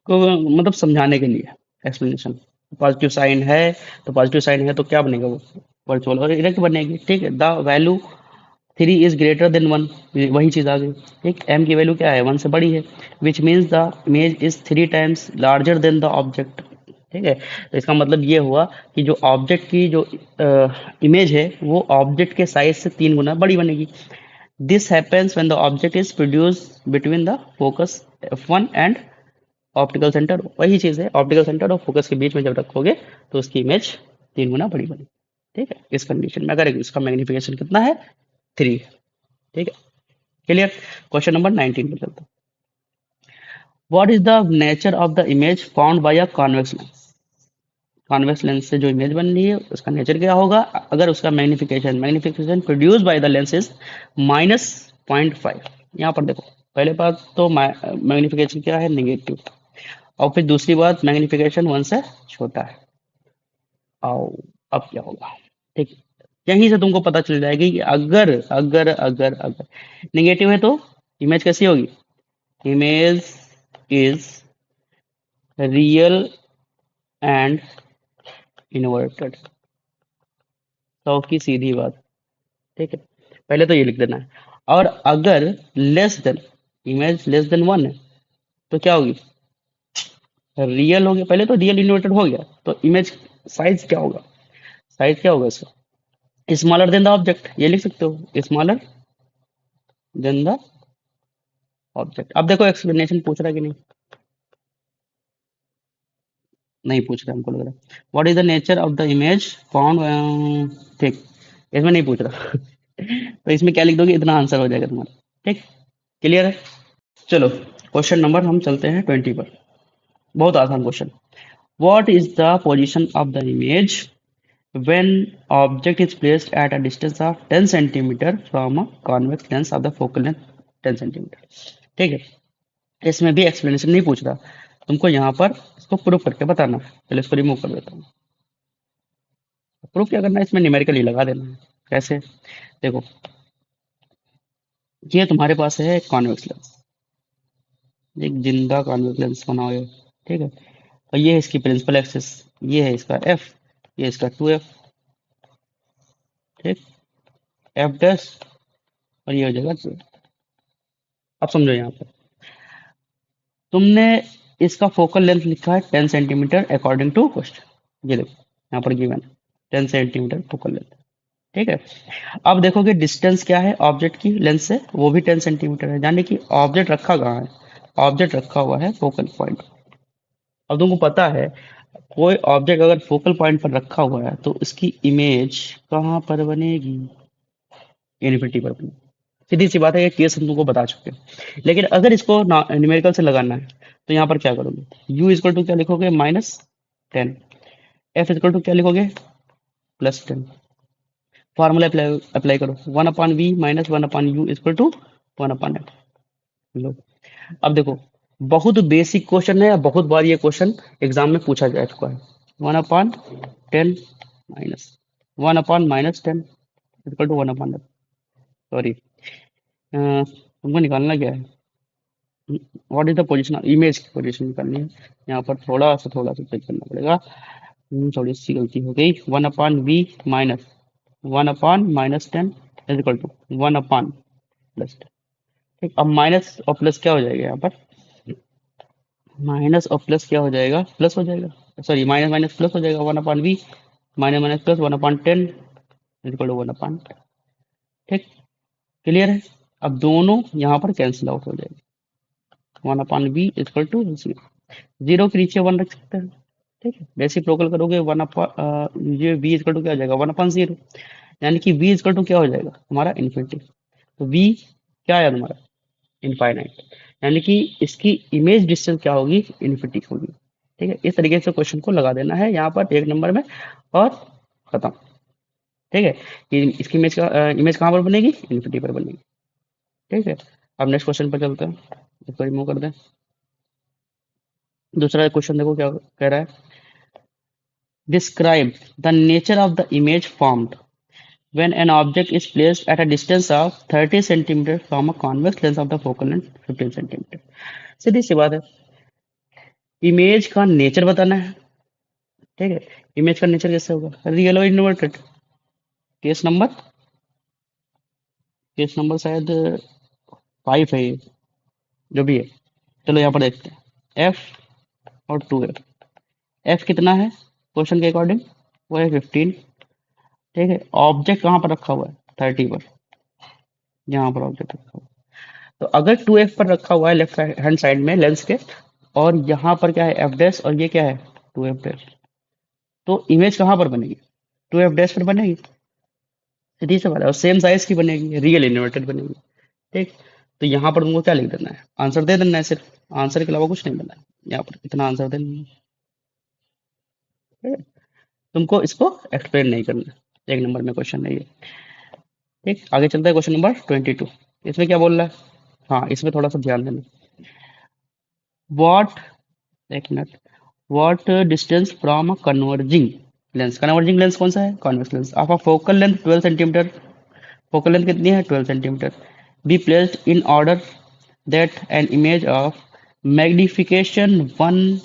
[SPEAKER 1] को मतलब समझाने के लिए एक्सप्लेनेशन। पॉजिटिव साइन है तो पॉजिटिव साइन है तो क्या बनेगा, वो वर्चुअल और इरेक्ट बनेगी। ठीक है, the value 3 is greater than 1, वही चीज आ गई। ठीक, m की वैल्यू क्या है, 1 से बड़ी है, which means the image is 3 times larger than the object. ठीक है, तो इसका मतलब ये हुआ कि जो ऑब्जेक्ट की जो इमेज है वो ऑब्जेक्ट के साइज से 3 गुना बड़ी बनेगी। This happens when the object is produce between the focus f1 and optical centre. वही चीज है, ऑप्टिकल सेंटर और फोकस के बीच में जब रखोगे तो उसकी इमेज 3 गुना बड़ी बनेगी। ठीक है, इस कंडीशन में अगर इसका मैग्निफिकेशन कितना है, 3। ठीक है, क्लियर। क्वेश्चन नंबर 19 पे चलते हैं। What is the nature of the image found bye a convex lens. Convex lens से जो इमेज बन रही है उसका नेचर क्या होगा, अगर उसका magnification magnification produce by the lens is -0.5। यहाँ पर देखो, पहले बात तो मैग्निफिकेशन क्या है, निगेटिव, और फिर दूसरी बात मैग्निफिकेशन 1 से छोटा है। आओ, अब क्या होगा। ठीक, यहीं से तुमको पता चल जाएगी कि अगर अगर अगर अगर निगेटिव है तो इमेज कैसी होगी, image is real and inverted. तो की सीधी बात। ठीक है, पहले तो ये लिख देना है। और अगर less than, image less than 1 है तो क्या होगी, रियल होगी। पहले तो रियल इन्वर्टेड हो गया, तो इमेज साइज क्या होगा, साइज क्या होगा इसका, स्मॉलर देन द ऑब्जेक्ट, ये लिख सकते हो, स्मॉलर देन द ऑब्जेक्ट। अब देखो एक्सप्लेनेशन पूछ रहा है कि नहीं, नहीं पूछ रहा, हमको लग रहा है। What is the nature of the image found. ठीक, इसमें नहीं पूछ रहा। तो इसमें क्या लिख दोगे, इतना आंसर हो जाएगा तुम्हारा। ठीक, क्लियर है। चलो क्वेश्चन नंबर हम चलते हैं 20 पर। बहुत आसान question. What is the position of the image when object is placed at a distance of 10 centimeter from a convex lens of the focal length 10 centimeter। ठीक है, इसमें भी एक्सप्लेनेशन नहीं पूछ रहा, तुमको यहाँ पर इसको प्रूफ करके बताना है। चलो इसको रिमूव कर देता हूँ। प्रूफ क्या करना है, इसमें न्यूमेरिकल ही लगा देना है। कैसे, देखो, ये तुम्हारे पास है कॉन्वेक्स लेंस, एक जिंदा कॉन्वेक्स लेंस बना हुआ है। ठीक है, और ये है इसकी प्रिंसिपल एक्सिस, ये है इसका एफ, ये इसका 2f। ठीक, एफ डैश, और ये हो जाएगा 2। अब समझो यहाँ पर तुमने इसका फोकल लेंथ लिखा है 10 सेंटीमीटर अकॉर्डिंग टू क्वेश्चन। ये देखो यहाँ पर गिवन 10 सेंटीमीटर फोकल लेंथ। ठीक है, अब देखोगे डिस्टेंस क्या है ऑब्जेक्ट की लेंथ से, वो भी 10 सेंटीमीटर है, यानी कि ऑब्जेक्ट रखा कहाँ है, ऑब्जेक्ट रखा हुआ है फोकल पॉइंट। अब तुमको पता है कोई ऑब्जेक्ट अगर फोकल पॉइंट पर रखा हुआ है तो उसकी इमेज कहाँ पर बनेगी, इन्फिनिटी पर बनेगी। सीधी सी बात है, ये केस हम तुमको बता चुके हैं। लेकिन अगर इसको न्यूमेरिकल से लगाना है तो यहाँ पर क्या करोगे, u इक्वल टू क्या लिखोगे -10, f इक्वल टू क्या लिखोगे +10। फार्मूला अप्लाई अप्लाई करो, 1/v minus 1/u equal to 1/f। लो, अब देखो बहुत बेसिक क्वेश्चन है, बहुत बार ये क्वेश्चन एग्जाम में पूछा जा चुका है। 1/10 minus 1/-10 equal to 1/f। Sorry, तुमको निकालना क्या है, what is the position, image की पोजीशन निकालनी है। यहाँ पर थोड़ा सा चेक करना पड़ेगा। थोड़ी सी गलती हो गई। 1/v minus 1/-10 is equal to 1/+10। ठीक, अब माइनस और प्लस क्या हो जाएगा, यहाँ पर माइनस और प्लस क्या हो जाएगा, प्लस हो जाएगा, सॉरी माइनस माइनस प्लस हो जाएगा। 1/v minus minus plus 1/10 is equal to 1/। ठीक, क्लियर है। अब दोनों यहाँ पर कैंसिल आउट हो जाएगा। 1/v इक्वल टू 0 के नीचे 1 रख सकते हैं। ठीक है, रेसिप्रोकल करोगे 1/, ये v इक्वल टू क्या हो जाएगा 1/0, यानी कि v इक्वल टू क्या हो जाएगा हमारा इन्फिनिटी। तो v क्या आया तुम्हारा इनफाइनाइट, यानी कि इसकी इमेज डिस्टेंस क्या होगी, इन्फिनिटी होगी। ठीक है, इस तरीके से क्वेश्चन को लगा देना है यहाँ पर 1 नंबर में और खत्म। ठीक है, कि इसकी इमेज कहाँ पर बनेगी, इन्फिनिटी पर बनेगी। ठीक है, अब नेक्स्ट क्वेश्चन पर चलते हैं, इसको रिमूव कर दें। दूसरा क्वेश्चन देखो क्या कह रहा है, describe the nature of the image formed when an object is placed at a distance of 30 centimeter from a convex lens of the focal length 15 centimeter। सीधी सी बात है, इमेज का नेचर बताना है। ठीक है, इमेज का नेचर कैसे होगा, रियल और इन्वर्टेड। केस नंबर शायद 5 है ये, जो भी है। चलो यहाँ पर देखते हैं, एफ और 2f। एफ कितना है क्वेश्चन के अकॉर्डिंग, वो है 15। ठीक है, ऑब्जेक्ट कहाँ पर रखा हुआ है 30 पर, यहाँ पर ऑब्जेक्ट रखा हुआ है। तो अगर 2f पर रखा हुआ है लेफ्ट हैंड साइड में लेंस के, और यहाँ पर क्या है एफ डैश और ये क्या है 2f डैश, तो इमेज कहाँ पर बनेगी 2f डैश पर बनेगी। सीधी सी बात है, और सेम साइज की बनेगी, रियल इन्वर्टेड बनेगी। ठीक, तो यहाँ पर तुमको क्या लिख देना है, आंसर दे देना है, सिर्फ आंसर के अलावा कुछ नहीं देना है, यहाँ पर इतना आंसर देना है। ठीक है? तुमको इसको एक्सप्लेन नहीं करना, 1 नंबर में क्वेश्चन नहीं है। ठीक, आगे चलता है क्वेश्चन नंबर 22। इसमें क्या बोल रहा है, हाँ इसमें थोड़ा सा ध्यान देना। वॉट, एक minute, what distance from a converging lens, converging lens कौन सा है, convex lens, of a focal length 12 centimetre, focal length कितनी है 12 centimetre, B placed in order that an image of magnification 1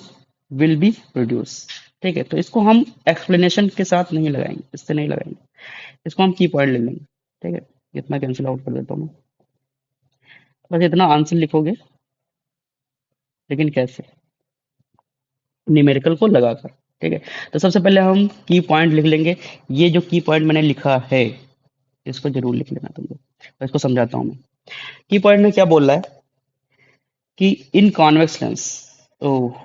[SPEAKER 1] will be produce. ठीक है, तो इसको हम एक्सप्लेनेशन के साथ नहीं लगाएंगे, इससे नहीं लगाएंगे, इसको हम की पॉइंट ले लेंगे। ठीक है, इतना कैंसिल आउट कर देता हूँ मैं, बस इतना आंसर लिखोगे, लेकिन कैसे, न्यूमेरिकल को लगाकर। ठीक है, तो सबसे पहले हम की पॉइंट लिख लेंगे। ये जो की पॉइंट मैंने लिखा है इसको जरूर लिख लेना तुम लोग, तो इसको समझाता हूँ मैं। की पॉइंट में क्या बोल रहा है कि इन कॉन्वेक्स लेंस, ओह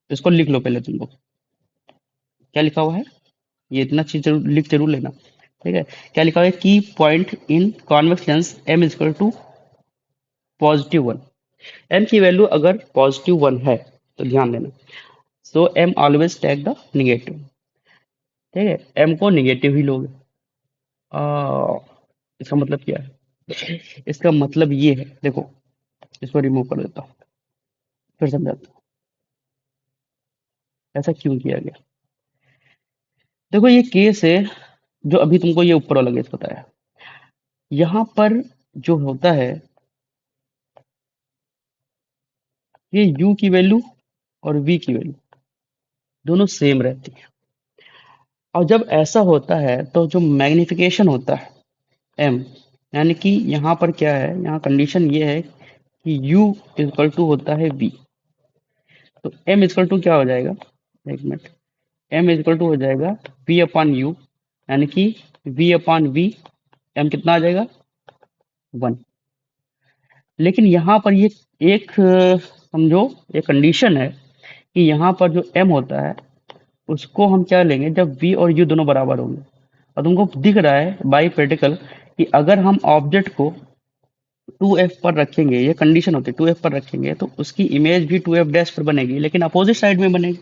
[SPEAKER 1] इसको लिख लो पहले तुम लोग, क्या लिखा हुआ है, ये इतना चीज जरूर लेना। ठीक है, क्या लिखा हुआ है, की point in convex lens m equal to +1। m की वैल्यू अगर +1 है तो ध्यान देना, so m always take the negative. ठीक है, m को निगेटिव ही लोगे। इसका मतलब क्या है, इसका मतलब ये है, देखो इसको रिमूव कर देता हूँ, फिर समझाता हूँ ऐसा क्यों किया गया। देखो ये केस है जो अभी तुमको ये ऊपर वाला केस बताया, यहाँ पर जो होता है ये u की वैल्यू और v की वैल्यू दोनों सेम रहती है, और जब ऐसा होता है तो जो मैग्निफिकेशन होता है m, यानी कि यहाँ पर क्या है, यहाँ कंडीशन ये है कि u इक्वल टू होता है v। तो m इक्वल टू क्या हो जाएगा, एक मिनट, m इक्वल टू हो जाएगा v अपॉन u, यानी कि v अपॉन v, m कितना आ जाएगा 1। लेकिन यहाँ पर ये एक समझो एक कंडीशन है कि यहाँ पर जो m होता है उसको हम क्या लेंगे जब v और u दोनों बराबर होंगे। और तुमको दिख रहा है बाई प्रैक्टिकल कि अगर हम ऑब्जेक्ट को 2f पर रखेंगे, ये कंडीशन होती है 2f पर रखेंगे तो उसकी इमेज भी 2f डैश पर बनेगी, लेकिन अपोजिट साइड में बनेगी।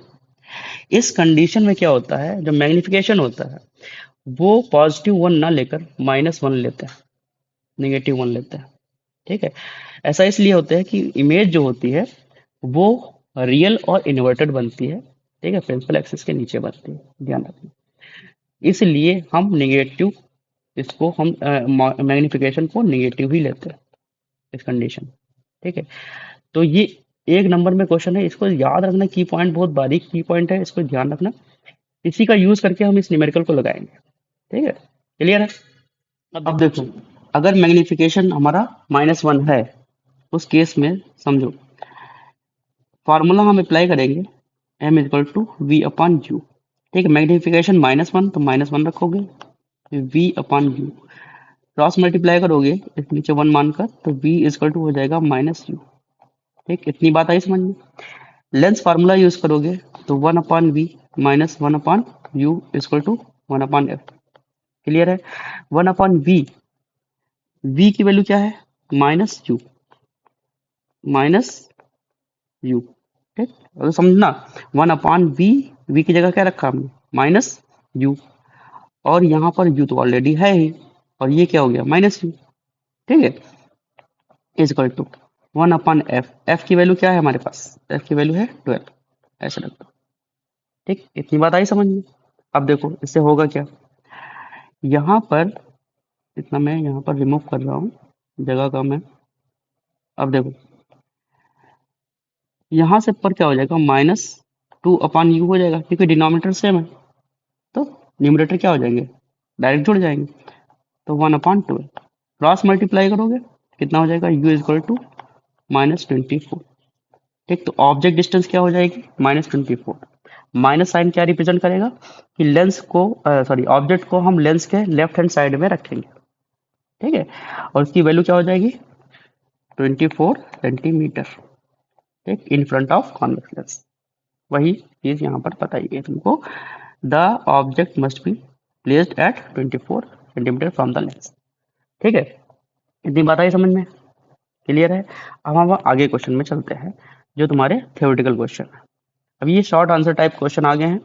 [SPEAKER 1] इस कंडीशन में क्या होता है, जो मैग्निफिकेशन होता है वो पॉजिटिव वन ना लेकर माइनस वन लेते हैं, नेगेटिव वन लेते हैं। ठीक है, ऐसा इसलिए होता है कि इमेज जो होती है वो रियल और इन्वर्टेड बनती है। ठीक है, प्रिंसिपल एक्सिस के नीचे बनती है, ध्यान रखना। इसलिए हम नेगेटिव, इसको हम मैग्निफिकेशन को नेगेटिव ही लेते हैं इस कंडीशन। ठीक है, तो ये एक नंबर में क्वेश्चन है, इसको याद रखना, की पॉइंट बहुत बारीक की पॉइंट है, इसको ध्यान रखना। इसी का यूज करके हम इस न्यूमेरिकल को लगाएंगे। ठीक है, क्लियर है। अब देखो, अगर मैग्निफिकेशन हमारा -1 है, उस केस में समझो फार्मूला हम अप्लाई करेंगे m equal to V upon U. ठीक है, मैग्निफिकेशन -1 तो -1 रखोगे, v upon U, cross multiply करोगे इस नीचे 1 मानकर, तो v इक्वल टू हो जाएगा -u। ठीक, इतनी बात आई समझ में। लेंस फार्मूला यूज करोगे तो 1 upon V minus 1 upon U equal to 1 upon F. Clear है। 1 अपॉन वी, वी की वैल्यू क्या है माइनस यू। ठीक, अगर समझना 1 अपॉन वी, वी की जगह क्या रखा हमने माइनस यू, और यहाँ पर यू तो ऑलरेडी है ही, और ये क्या हो गया -u। ठीक है, is equal to 1 upon F, F की वैल्यू क्या है हमारे पास, एफ की वैल्यू है 12, ऐसे रख दो। ठीक, इतनी बात आई समझ में। अब देखो इससे होगा क्या, यहाँ पर इतना मैं यहाँ पर रिमूव कर रहा हूँ, जगह कम है। अब देखो यहाँ से पर क्या हो जाएगा -2 अपॉन यू हो जाएगा, क्योंकि डिनोमिनेटर सेम है, तो न्यूमरेटर क्या हो जाएंगे, डायरेक्ट जुड़ जाएंगे। तो 1 अपॉन 12 क्रॉस मल्टीप्लाई करोगे कितना हो जाएगा, u इक्वल टू -24। ठीक, तो ऑब्जेक्ट डिस्टेंस क्या हो जाएगी -24। माइनस साइन क्या रिप्रेजेंट करेगा कि लेंस को सॉरी ऑब्जेक्ट को हम लेंस के लेफ्ट हैंड साइड में रखेंगे। ठीक है, और उसकी वैल्यू क्या हो जाएगी 24 सेंटीमीटर। ठीक, इन फ्रंट ऑफ कॉन्वेक्स लेंस। वही चीज यहाँ पर बताई गई तुमको, the object must be placed at 24 centimetre from the lens. ठीक है, इतनी बात आई समझ में, क्लियर है। अब हम आगे क्वेश्चन में चलते हैं, जो तुम्हारे थ्योरेटिकल क्वेश्चन है। अब ये शॉर्ट आंसर टाइप क्वेश्चन आ गए हैं।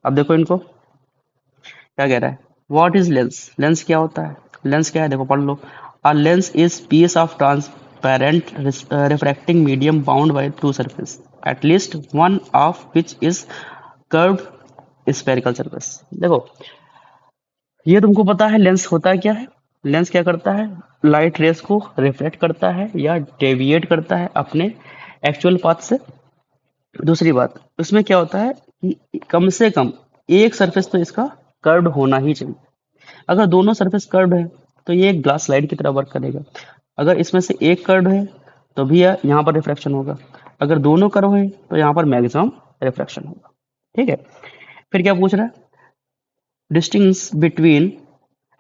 [SPEAKER 1] अब देखो इनको क्या कह रहा है, व्हाट इज लेंस, लेंस क्या होता है, लेंस क्या है देखो पढ़ लो। A lens is piece of transparent refracting medium bound by two surface at least one of which is curved spherical surface. देखो ये तुमको पता है लेंस होता है क्या है, लेंस क्या करता है, लाइट रेस को रिफ्लेक्ट करता है या डेविएट करता है अपने एक्चुअल पाथ से। दूसरी बात, उसमें क्या होता है कि कम से कम एक सरफेस तो इसका कर्व्ड होना ही चाहिए। अगर दोनों सरफेस कर्व्ड है तो ये एक ग्लास स्लाइड की तरह वर्क करेगा। अगर इसमें से एक कर्व्ड है तो भी यहाँ पर रिफ्रैक्शन होगा, अगर दोनों कर्व है तो यहाँ पर मैक्सिमम रिफ्रैक्शन होगा। ठीक है, फिर क्या पूछ रहा है, distinguish between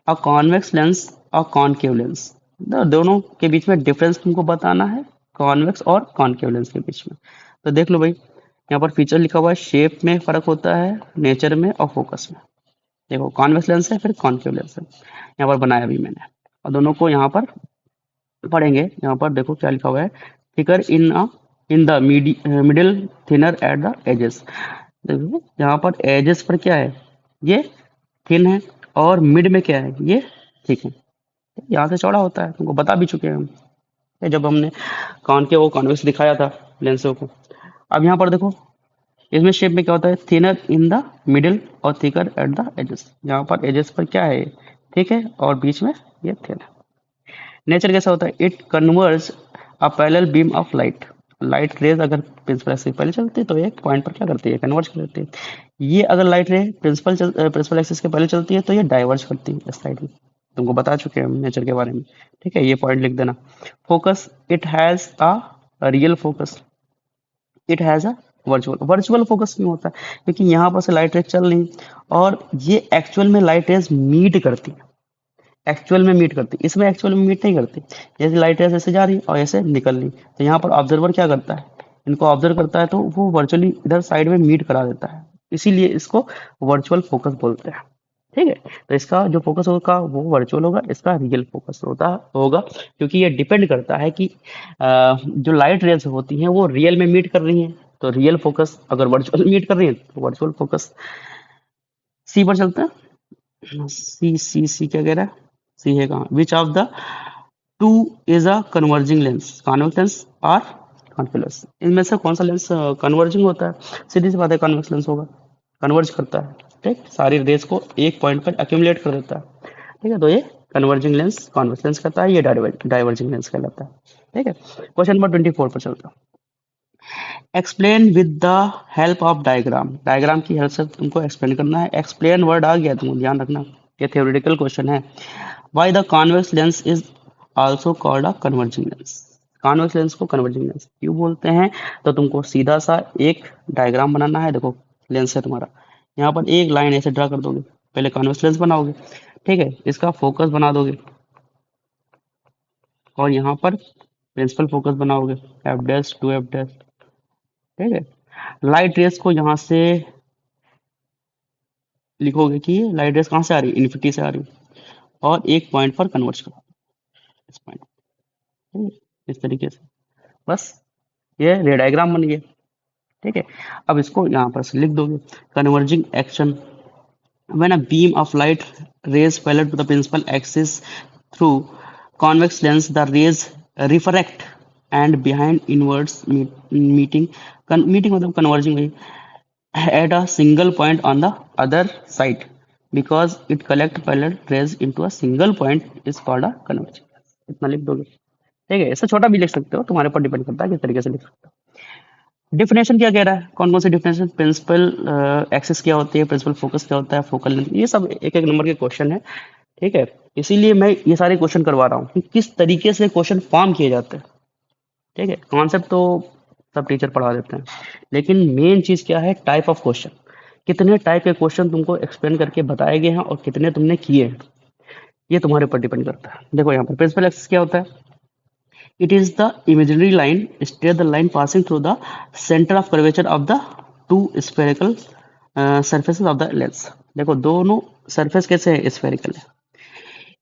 [SPEAKER 1] a convex lens और कॉनकेव लेंस। दोनों के बीच में डिफरेंस तुमको बताना है, कॉन्वेक्स और कॉनकेव लेंस के बीच में। तो देख लो भाई, यहाँ पर फीचर लिखा हुआ है, शेप में फर्क होता है, नेचर में और फोकस में। देखो कॉन्वेक्स लेंस है फिर कॉनकेव लेंस है, यहाँ पर बनाया भी मैंने, और दोनों को यहाँ पर पढ़ेंगे। यहाँ पर देखो क्या लिखा हुआ है, thicker in the middle, thinner at the edges. देखो यहाँ पर एजेस पर क्या है, ये थिन है, और मिड में क्या है, ये थिक है। यहाँ से चौड़ा होता है, तुमको बता भी चुके हैं हम, जब हमने वो कॉन्वेक्स दिखाया था लेंसों को। अब यहाँ पर देखो इसमें शेप में क्या होता है, थिनर इन द मिडिल और थिकर एट द एजेस। यहाँ पर एजेस पर क्या है, ठीक है, और बीच में ये थिन है। नेचर कैसा होता है, it converge a parallel beam of light. Light rays अगर प्रिंसिपल एक्सिस से पहले चलती है तो एक पॉइंट पर क्या करती है, कन्वर्ज कर देती है। ये अगर लाइट रे प्रिंसिपल एक्सिस के पहले चलती है तो ये डाइवर्ज करती है इस साइड में। तुमको बता चुके हैं हम नेचर के बारे में। ठीक है, ये पॉइंट लिख देना। Focus, it has a real focus, it has a virtual virtual focus क्यों होता है? क्योंकि यहाँ पर से लाइट रेज चल रही और ये एक्चुअल में लाइट रेज मीट करती है, एक्चुअल में मीट करती है, इसमें एक्चुअल में मीट नहीं करती। जैसे लाइट रेज ऐसे जा रही और ऐसे निकल रही, तो यहाँ पर ऑब्जर्वर क्या करता है, इनको ऑब्जर्व करता है तो वो वर्चुअली इधर साइड में मीट करा देता है, इसीलिए इसको वर्चुअल फोकस बोलते हैं। ठीक है, तो इसका जो फोकस होगा वो वर्चुअल होगा, इसका रियल फोकस होगा, क्योंकि ये डिपेंड करता है कि जो लाइट रेज होती हैं वो रियल में मीट कर रही हैं, तो रियल फोकस अगर वर्चुअल मीट कर रही है तो वर्चुअल फोकस। सी पर चलते हैं। सी क्या कह रहा है? सी है कहाँ, which of the two is a converging lens, convex lens और कॉन्केव लेंस, इनमें से कौन सा लेंस कन्वर्जिंग होता है? सीधी सी बात है, कॉन्वेक्स लेंस होगा, कन्वर्ज करता है। ठीक, सारी रेज को एक पॉइंट पर अक्यूमुलेट कर देता है। ठीक है, तो ये कन्वर्जिंग लेंस कॉन्वेक्स लेंस करता है, ये डाइवर्जिंग लेंस कहलाता है। ठीक है, क्वेश्चन नंबर 24 पर चलता है। Explain with the help of diagram, diagram की हेल्प से तुमको एक्सप्लेन करना है। एक्सप्लेन वर्ड आ गया, तुमको ध्यान रखना, ये थ्योरेटिकल क्वेश्चन है। Why the convex lens is also called a converging lens, convex lens को कन्वर्जिंग लेंस क्यों बोलते हैं? तो तुमको सीधा सा एक डायग्राम बनाना है। देखो लेंस है तुम्हारा, यहाँ पर एक लाइन ऐसे ड्रा कर दोगे, पहले कॉन्वेक्स लेंस बनाओगे, ठीक है, इसका फोकस बना दोगे और यहाँ पर प्रिंसिपल फोकस बनाओगे, F dash to F dash. ठीक है, लाइट रेस को यहाँ से लिखोगे कि लाइट रेस कहाँ से आ रही है, इन्फिनिटी से आ रही है, और एक पॉइंट पर कन्वर्ट करो, इस पॉइंट, ठीक है, इस तरीके से, बस ये रे डायग्राम बन गया। ठीक है, अब इसको यहाँ पर से लिख दोगे, converging action when a beam of light rays parallel to the principal axis through convex lens, the rays refract and behind inwards meeting मतलब converging हुई at a single point on the other side, because it collect parallel rays into a single point is called a converging lens। इतना लिख दोगे। ठीक है, इससे छोटा भी लिख सकते हो, तुम्हारे ऊपर डिपेंड करता है किस तरीके से लिख सकते हो। डिफिनेशन क्या कह रहा है, कौन कौन से डिफिनेशन, प्रिंसिपल एक्सिस क्या होती है, प्रिंसिपल फोकस क्या होता है, फोकल लेंथ, ये सब एक एक नंबर के क्वेश्चन है। ठीक है, इसीलिए मैं ये सारे क्वेश्चन करवा रहा हूँ कि किस तरीके से क्वेश्चन फॉर्म किए जाते हैं। ठीक है, कॉन्सेप्ट तो सब टीचर पढ़ा देते हैं, लेकिन मेन चीज क्या है, टाइप ऑफ क्वेश्चन, कितने टाइप के क्वेश्चन तुमको एक्सप्लेन करके बताए गए हैं और कितने तुमने किए हैं, ये तुम्हारे ऊपर डिपेंड करता है। देखो यहाँ पर प्रिंसिपल एक्सिस क्या होता है, it is the imaginary line, straight the line passing through the center of curvature of the two spherical surfaces of the lens। देखो दोनों सरफेस कैसे है, स्फेरिकल है,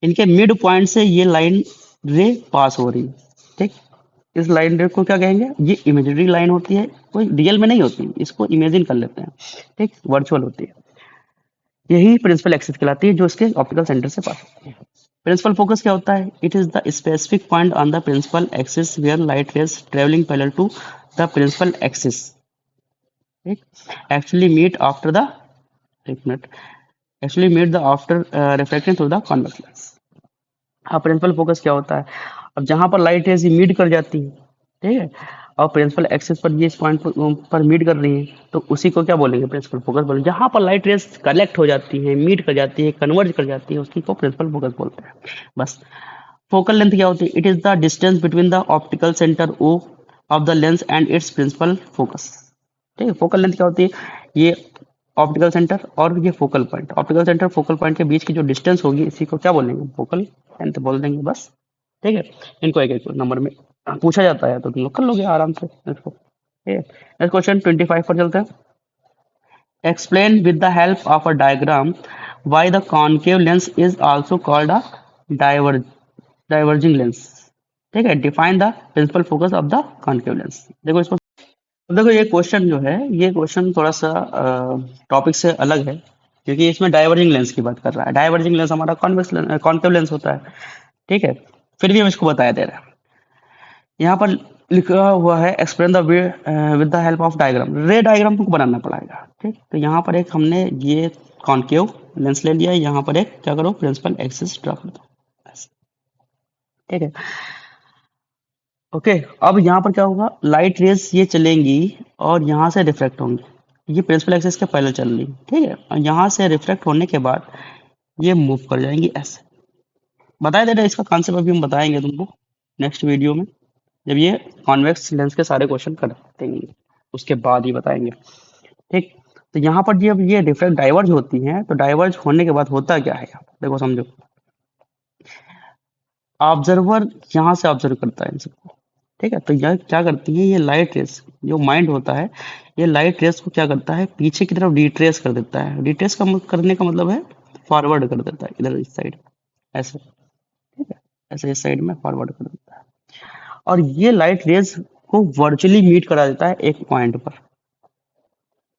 [SPEAKER 1] इनके मिड पॉइंट से ये लाइन रे पास हो रही है। ठीक, इस लाइन रे को क्या कहेंगे, ये इमेजिनरी लाइन होती है, कोई रियल में नहीं होती, इसको इमेजिन कर लेते हैं। ठीक, वर्चुअल होती है, यही प्रिंसिपल एक्सिस कहलाती है जो इसके ऑप्टिकल सेंटर से पास होती है। प्रिंसिपल फोकस क्या होता है, it is the specific point on the principal axis where light rays travelling parallel to the principal axis actually meet after the, एक मिनट, actually meet the after reflecting through the convex lens. अब principal focus क्या होता है, अब जहां पर light rays meet कर जाती है, ठीक है, और प्रिंसिपल एक्सिस पर ये इस पॉइंट पर मीट कर रही है, तो उसी को क्या बोलेंगे, प्रिंसिपल फोकस बोलेंगे। जहां पर लाइट रेज कलेक्ट हो जाती है, मीट कर जाती है, कन्वर्ज कर जाती है, उसी को प्रिंसिपल फोकस बोलते हैं, बस। फोकल लेंथ क्या होती है, it is the distance between the optical centre O of the lens and its principal focus. ठीक है, फोकल लेंथ क्या होती है, ये ऑप्टिकल सेंटर और ये focal point, optical centre focal point के बीच की जो डिस्टेंस होगी, इसी को क्या बोलेंगे, फोकल लेंथ बोल देंगे, बस। ठीक है, इनको एक एक नंबर में पूछा जाता है तो तुम लोग कर लोगे आराम से इसको। ठीक है, नेक्स्ट क्वेश्चन 25 पर चलते हैं। Explain with the help of a diagram why the concave lens is also called a diverging lens. ठीक है, define the principal focus of the concave lens. देखो इसको, देखो ये क्वेश्चन जो है, ये क्वेश्चन थोड़ा सा टॉपिक से अलग है, क्योंकि इसमें डाइवर्जिंग लेंस की बात कर रहा है। डाइवर्जिंग लेंस हमारा कॉन्केव लेंस होता है। ठीक है, फिर भी हम इसको बताया दे रहे हैं। यहाँ पर लिखा हुआ है explain the way with the help of diagram, रे डायग्राम तुमको बनाना पड़ेगा। ठीक, तो यहाँ पर एक हमने ये कॉन्केव लेंस ले लिया, यहाँ पर एक क्या करो, प्रिंसिपल एक्सिस ड्रा कर दो, बस। ठीक है, ओके, अब यहाँ पर क्या होगा, लाइट रेज ये चलेंगी और यहाँ से रिफ्लेक्ट होंगी, ये प्रिंसिपल एक्सिस के पैरेलल चल रही, ठीक है, और यहाँ से रिफ्लेक्ट होने के बाद ये मूव कर जाएंगी ऐसे। बताया दे रहे, इसका कॉन्सेप्ट अभी हम बताएंगे तुमको नेक्स्ट वीडियो में, जब ये कॉन्वेक्स लेंस के सारे क्वेश्चन कर देंगे। उसके बाद ही बताएंगे। ठीक, तो यहाँ पर जब ये रिफ्लेक्ट डाइवर्ज होती हैं तो डाइवर्ज होने के बाद होता क्या है, यहाँ देखो समझो। ऑब्जर्वर यहाँ से ऑब्जर्व करता है इन सबको, ठीक है। तो यह क्या करती है, ये लाइट रेस, जो माइंड होता है, ये लाइट रेस को क्या करता है, पीछे की तरफ रिट्रेस कर देता है। रिट्रेस का करने का मतलब है फॉरवर्ड कर देता है, इधर इस साइड ऐसे, ठीक है, ऐसे इस साइड में फॉरवर्ड कर देता है। और ये लाइट रेज को वर्चुअली मीट करा देता है एक पॉइंट पर।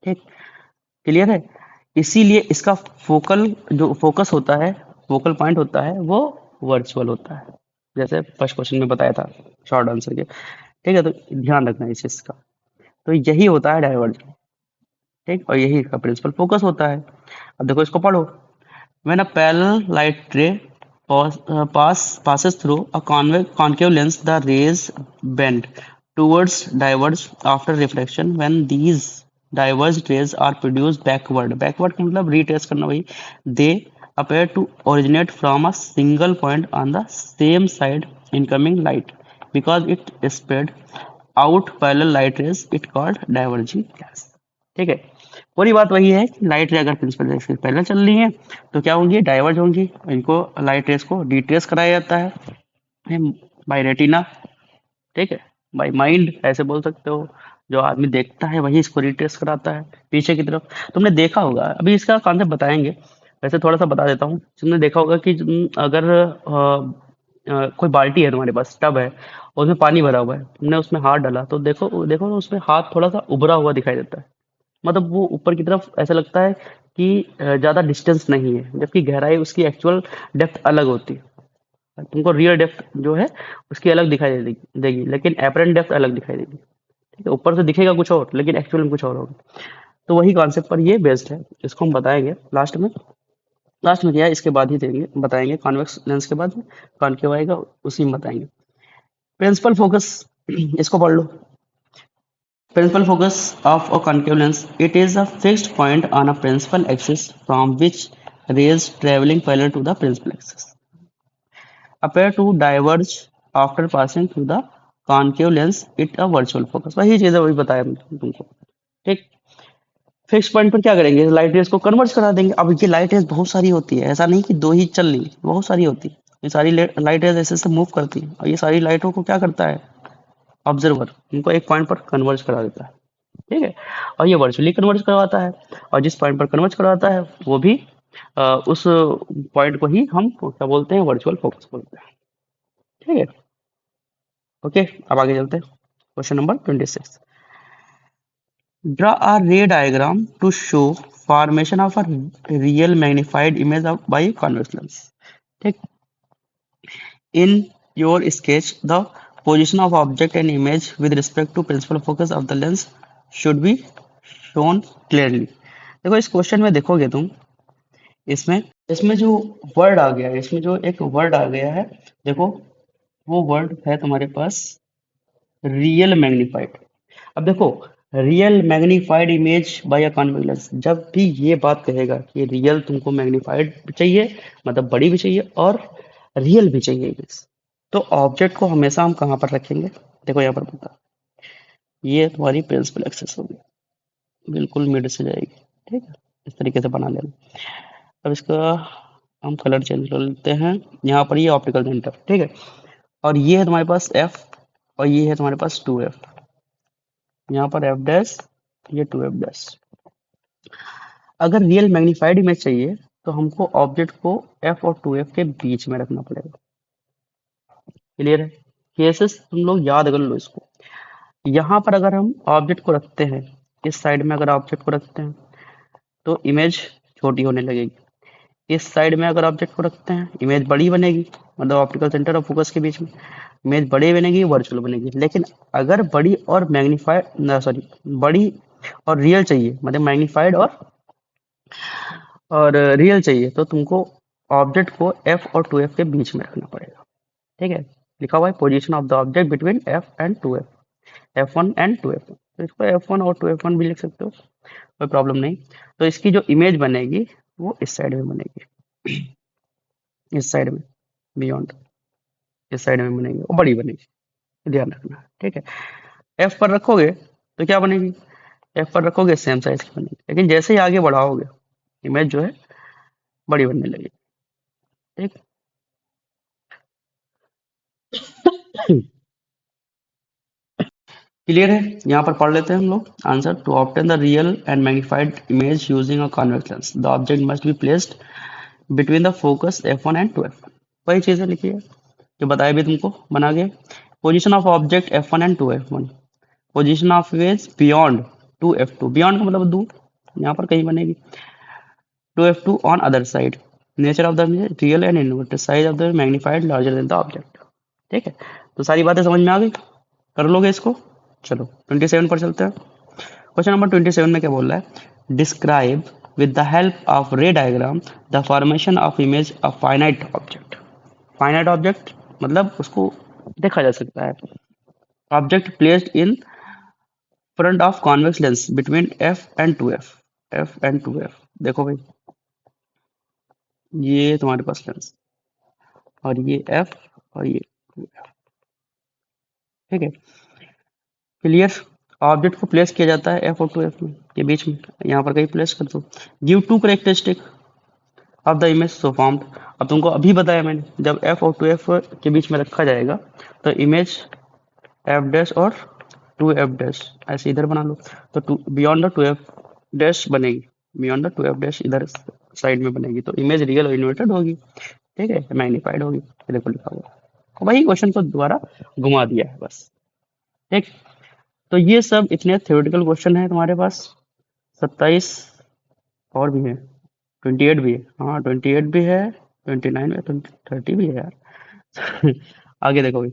[SPEAKER 1] ठीक, क्लियर है। इसीलिए इसका फोकल जो फोकस होता है, फोकल पॉइंट होता है, वो वर्चुअल होता है, जैसे फर्स्ट क्वेश्चन में बताया था शॉर्ट आंसर के। ठीक है, तो ध्यान रखना इस चीज का। तो यही होता है डाइवर्जन। ठीक, और यही इसका प्रिंसिपल फोकस होता है। अब देखो इसको पढ़ो। व्हेन अ पैरेलल लाइट रे passes through a concave lens, the rays bend towards diverge after reflection. When these diverged rays are produced backward, backward का मतलब retrace करना वही, they appear to originate from a single point on the same side incoming light. Because it spread out parallel light rays, it called diverging gas. ठीक है, पूरी बात वही है कि लाइट रे अगर प्रिंसिपल रेस से पहले चल रही है तो क्या होंगी, डाइवर्ज होंगी। इनको लाइट रेस को डिट्रेस कराया जाता है बाय रेटिना, ठीक है, बाय माइंड ऐसे बोल सकते हो। जो आदमी देखता है वही इसको रिट्रेस कराता है पीछे की तरफ। तुमने देखा होगा, अभी इसका कॉन्सेप्ट बताएंगे, वैसे थोड़ा सा बता देता हूँ। तुमने देखा होगा कि अगर कोई बाल्टी है तुम्हारे पास, टब है, और उसमें पानी भरा हुआ है, तुमने उसमें हाथ डाला तो देखो देखो उसमें हाथ थोड़ा सा उभरा हुआ दिखाई देता है। मतलब वो ऊपर की तरफ ऐसा लगता है कि ज़्यादा डिस्टेंस नहीं है, जबकि गहराई उसकी एक्चुअल डेप्थ अलग होती है। तुमको रियल डेप्थ जो है उसकी अलग दिखाई देगी, लेकिन एपरेंट डेप्थ अलग दिखाई देगी। ठीक है, ऊपर से दिखेगा कुछ और लेकिन एक्चुअल में कुछ और होगा। तो वही कॉन्सेप्ट पर ये बेस्ड है, इसको हम बताएंगे लास्ट में। लास्ट में क्या है, इसके बाद ही देंगे बताएंगे, कॉन्वेक्स लेंस के बाद में कॉनकेव आएगा, उसी में बताएंगे। प्रिंसिपल फोकस इसको पढ़ लो। Principal focus of a concave lens. It is a fixed point on a principal axis from which rays traveling parallel to the principal axis appear to diverge after passing through the concave lens. It a virtual focus. वही चीज़ है, वही बताया मैंने तुमको। ठीक, fix point पर क्या करेंगे, लाइट रेस को कन्वर्ज करा देंगे। अब ये लाइट रेस बहुत सारी होती है, ऐसा नहीं कि दो ही चल रही, बहुत सारी होती है। ये सारी लाइट रेस ऐसे ऐसे मूव करती है, और ये सारी लाइटों को क्या करता है, ऑब्जर्वर इनको एक पॉइंट पर कन्वर्ज करा देता है। ठीक है, और ये वर्चुअली कन्वर्ज करवाता है, और जिस पॉइंट पर कन्वर्ज करवाता है वो भी उस पॉइंट को ही हम क्या बोलते हैं, वर्चुअल फोकस बोलते हैं। ठीक है, ओके, अब आगे चलते हैं। Question number 26, draw a ray diagram to show formation of a real magnified image of by convex lens. ठीक, in your sketch the position of object and image with respect to principal focus of the lens should be shown clearly. देखो इस question में देखोगे तुम, इसमें इसमें जो word आ गया है, इसमें जो एक वर्ड आ गया है, देखो वो वर्ड है तुम्हारे पास रियल मैग्नीफाइड। अब देखो, real magnified image by a convex lens, जब भी ये बात कहेगा कि रियल तुमको मैग्नीफाइड भी चाहिए, मतलब बड़ी भी चाहिए, और रियल भी चाहिए इमेज, तो ऑब्जेक्ट को हमेशा हम कहाँ पर रखेंगे, देखो यहाँ पर बता, ये तुम्हारी प्रिंसिपल एक्सेस होगी, बिल्कुल मिड से जाएगी। ठीक है, इस तरीके से बना लेना। अब इसका हम कलर चेंज कर लेते हैं। यहाँ पर ये ऑप्टिकल सेंटर, ठीक है, और ये है तुम्हारे पास एफ, और ये है तुम्हारे पास 2f, यहाँ पर एफ डैश, ये 2f डैश। अगर रियल मैग्नीफाइड इमेज चाहिए तो हमको ऑब्जेक्ट को एफ और 2f के बीच में रखना पड़ेगा। क्लियर है, केसेस तुम लोग याद कर लो इसको। यहाँ पर अगर हम ऑब्जेक्ट को रखते हैं, इस साइड में अगर ऑब्जेक्ट को रखते हैं तो इमेज छोटी होने लगेगी। इस साइड में अगर ऑब्जेक्ट को रखते हैं इमेज बड़ी बनेगी, मतलब ऑप्टिकल सेंटर और फोकस के बीच में इमेज बड़ी बनेगी, वर्चुअल बनेगी। लेकिन अगर बड़ी और मैग्नीफाइड, सॉरी, बड़ी और रियल चाहिए, मतलब मैग्नीफाइड और रियल चाहिए, तो तुमको ऑब्जेक्ट को एफ और 2f के बीच में रखना पड़ेगा। ठीक है, लिखा हुआ है position of the object between F and 2f, f1 and 2f, तो इसको f1 और 2f1 भी लिख सकते हो, कोई प्रॉब्लम नहीं। तो इसकी जो इमेज बनेगी वो इस साइड में बनेगी, इस साइड में, बियॉन्ड, इस साइड में बनेगी, वो बड़ी बनेगी, ध्यान रखना। ठीक है, एफ पर रखोगे तो क्या बनेगी, एफ पर रखोगे सेम साइज की बनेगी, लेकिन जैसे ही आगे बढ़ाओगे इमेज जो है बड़ी बनने लगेगी। ठीक। क्लियर है, यहाँ पर पढ़ लेते हैं हम लोग answer. To obtain the real and magnified image using a convex lens the object must be placed between the focus F1 and 2F। वही चीजें लिखी है जो बताया भी तुमको बना के। Position of object F1 and 2F1, position of image beyond 2F2, beyond का मतलब दूर, यहाँ पर कहीं बनेगी। 2F2 on other side, nature of the real and inverted, size of the magnified larger than the object. ठीक है, तो सारी बातें समझ में आ गई, कर लोगे इसको। चलो 27 पर चलते हैं। क्वेश्चन नंबर 27 में क्या बोल रहा है, describe with the help of ray diagram the formation of image of finite object. Finite object मतलब उसको देखा जा सकता है। Object placed in front of convex lens between F and two F, F and two F. देखो भाई, ये तुम्हारे पास लेंस और ये एफ और ये 2F। ठीक है, क्लियर। ऑब्जेक्ट को प्लेस किया जाता है एफ और 2F में के बीच में, यहाँ पर कहीं प्लेस कर दो। Give two characteristic of the image so formed. अब तुमको अभी बताया मैंने, जब एफ और 2F के बीच में रखा जाएगा तो इमेज एफ डैश और 2F डैश ऐसे इधर बना लो, तो to beyond the 2F dash बनेगी, बियॉन्ड द 2F डैश इधर साइड में बनेगी, तो इमेज रियल और इन्वर्टेड होगी। ठीक है, मैग्नीफाइड होगी। ये देखो लिखा हुआ, वही क्वेश्चन को दोबारा घुमा दिया है बस। ठीक, तो ये सब इतने थ्योरेटिकल क्वेश्चन है तुम्हारे पास। 27 और भी है, 28 भी है, हाँ 28 भी है, 29 भी है, 30 भी है यार। आगे देखो भाई,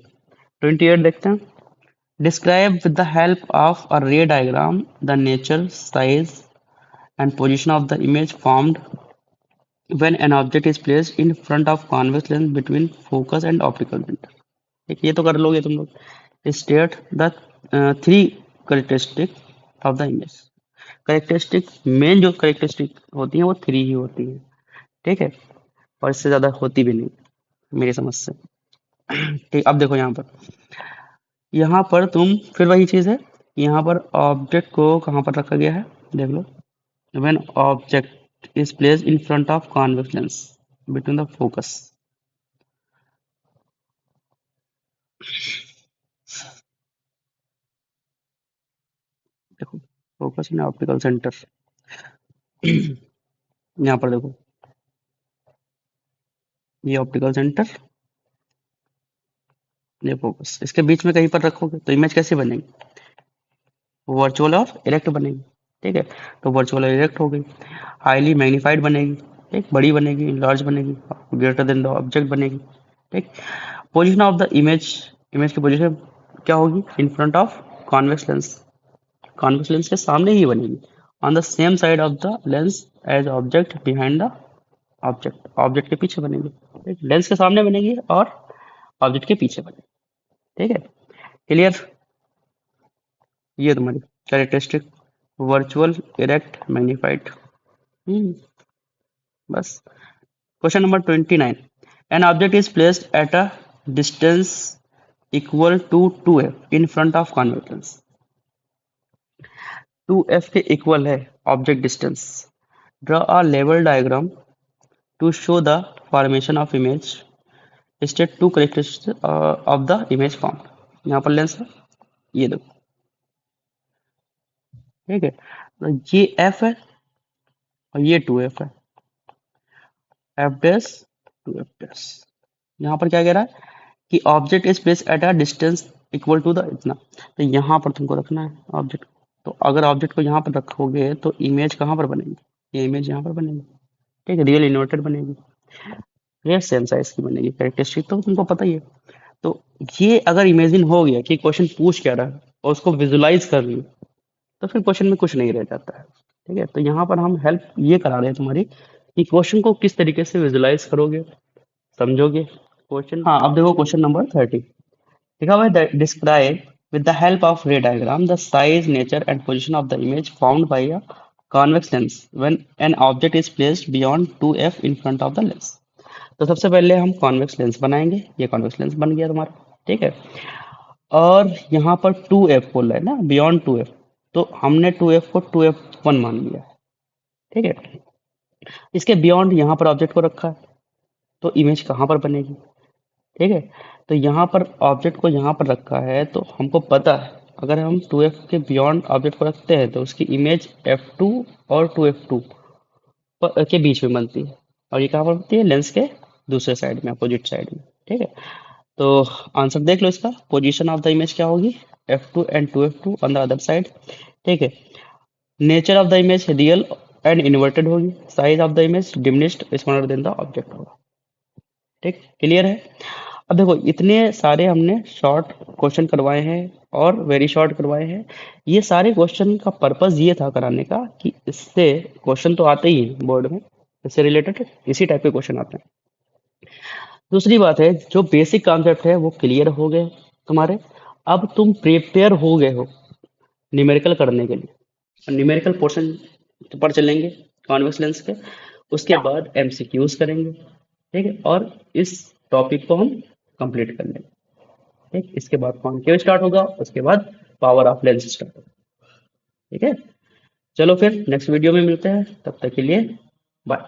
[SPEAKER 1] 28 देखते हैं। Describe with the help of a ray diagram the nature, size and position of the image formed when an object is placed in front of convex lens between focus and optical center। ठीक, ये तो कर लोगे तुम लोग। State the three characteristic of the image. Characteristic, main जो characteristic होती है वो थ्री ही होती है। ठीक है, और इससे ज्यादा होती भी नहीं मेरी समझ से। ठीक, अब देखो यहाँ पर तुम फिर वही चीज है, यहाँ पर ऑब्जेक्ट को कहाँ पर रखा गया है, देख लो। When object is placed in front of convex lens between the focus. देखो, फोकस इन ऑप्टिकल सेंटर। यहाँ पर देखो, ये ऑप्टिकल सेंटर, ये फोकस, इसके बीच में कहीं पर रखोगे तो इमेज कैसी बनेगी, वर्चुअल और इरेक्ट बनेगी। ठीक है, तो वर्चुअल और इरेक्ट हो गई, हाईली मैग्नीफाइड बनेगी, ठीक, बड़ी बनेगी, लार्ज बनेगी, ग्रेटर देन द ऑब्जेक्ट बनेगी। ठीक, position of the image, image की पोजीशन क्या होगी, in front of convex lens, convex lens के सामने ही बनेगी, on the same side of the lens as object behind the object, object के पीछे बनेगी। ठीक, लेंस के सामने बनेगी और ऑब्जेक्ट के पीछे बनेगी। ठीक है, क्लियर। ये तुम्हारी कैरेक्टरिस्टिक, वर्चुअल, इरेक्ट, मैग्नीफाइड। बस। Question number 29, an object is placed at a distance equal to 2F in front of convex lens. 2F के इक्वल है object distance. Draw a level diagram to show the formation of image, state two characteristics of the image form. यहाँ पर lens है, ये देखो। ठीक है, तो ये F है और ये 2F है, F डैश 2F डैश। यहाँ पर क्या कह रहा है कि object is place at a distance equal to the इतना, तो यहाँ पर तुमको रखना है ऑब्जेक्ट। तो अगर ऑब्जेक्ट को यहाँ पर रखोगे तो इमेज कहाँ पर बनेगी, ये इमेज यहाँ पर बनेगी। ठीक है, रियल इन्वर्टेड बनेगी, ये सेम साइज की बनेगी। कैरेक्टरिस्टिक तो तुमको पता ही है। तो ये अगर इमेजिन हो गया कि क्वेश्चन पूछ क्या रहा है और उसको विजुलाइज कर रही, तो फिर क्वेश्चन में कुछ नहीं रह जाता है। ठीक है, तो यहाँ पर हम हेल्प ये करा रहे हैं तुम्हारी कि क्वेश्चन को किस तरीके से विजुलाइज करोगे, समझोगे क्वेश्चन। हाँ, अब देखो क्वेश्चन नंबर 30, लिखा हुआ है describe with the help of ray diagram the size, nature and position of the image found by a convex lens when an object is placed beyond 2F in front of the lens. तो सबसे पहले हम convex lens बनाएंगे, ये convex lens बन गया तुम्हारा। ठीक है, और यहाँ पर 2F बोल रहा है ना, बियॉन्ड 2F, तो हमने 2f को 2f1 मान लिया है। ठीक है, इसके बियॉन्ड यहाँ पर ऑब्जेक्ट को रखा है, तो इमेज कहाँ पर बनेगी? ठीक है, तो यहाँ पर ऑब्जेक्ट को यहाँ पर रखा है, तो हमको पता है अगर हम 2f के बियॉन्ड ऑब्जेक्ट को रखते हैं तो उसकी इमेज f2 और 2f2 के बीच में बनती है, और ये कहाँ पर बनती है? लेंस के दूसरे साइड में, अपोजिट साइड में। ठीक है, तो आंसर देख लो इसका, पोजीशन ऑफ द इमेज क्या होगी? f2 and 2f2 on the other side. ठीक है, nature of the image real and inverted होगी, size of the image diminished smaller than the object होगा। ठीक, क्लियर है? अब देखो, इतने सारे हमने शॉर्ट क्वेश्चन करवाए हैं और वेरी शॉर्ट करवाए हैं। ये सारे क्वेश्चन का पर्पस ये था कराने का कि इससे क्वेश्चन तो आते ही बोर्ड में, इससे रिलेटेड इसी टाइप के क्वेश्चन आते हैं। दूसरी बात है, जो बेसिक कॉन्सेप्ट है वो क्लियर हो गए तुम्हारे। अब तुम प्रिपेयर हो गए हो न्यूमेरिकल करने के लिए। न्यूमेरिकल पोर्शन पर चलेंगे कॉन्वेक्स लेंस के, उसके बाद एमसीक्यूज करेंगे। ठीक है, और इस टॉपिक को हम कंप्लीट कर लेंगे। ठीक, इसके बाद कॉन्केव स्टार्ट होगा, उसके बाद पावर ऑफ लेंस स्टार्ट होगा। ठीक है, चलो फिर नेक्स्ट वीडियो में मिलते हैं, तब तक के लिए बाय।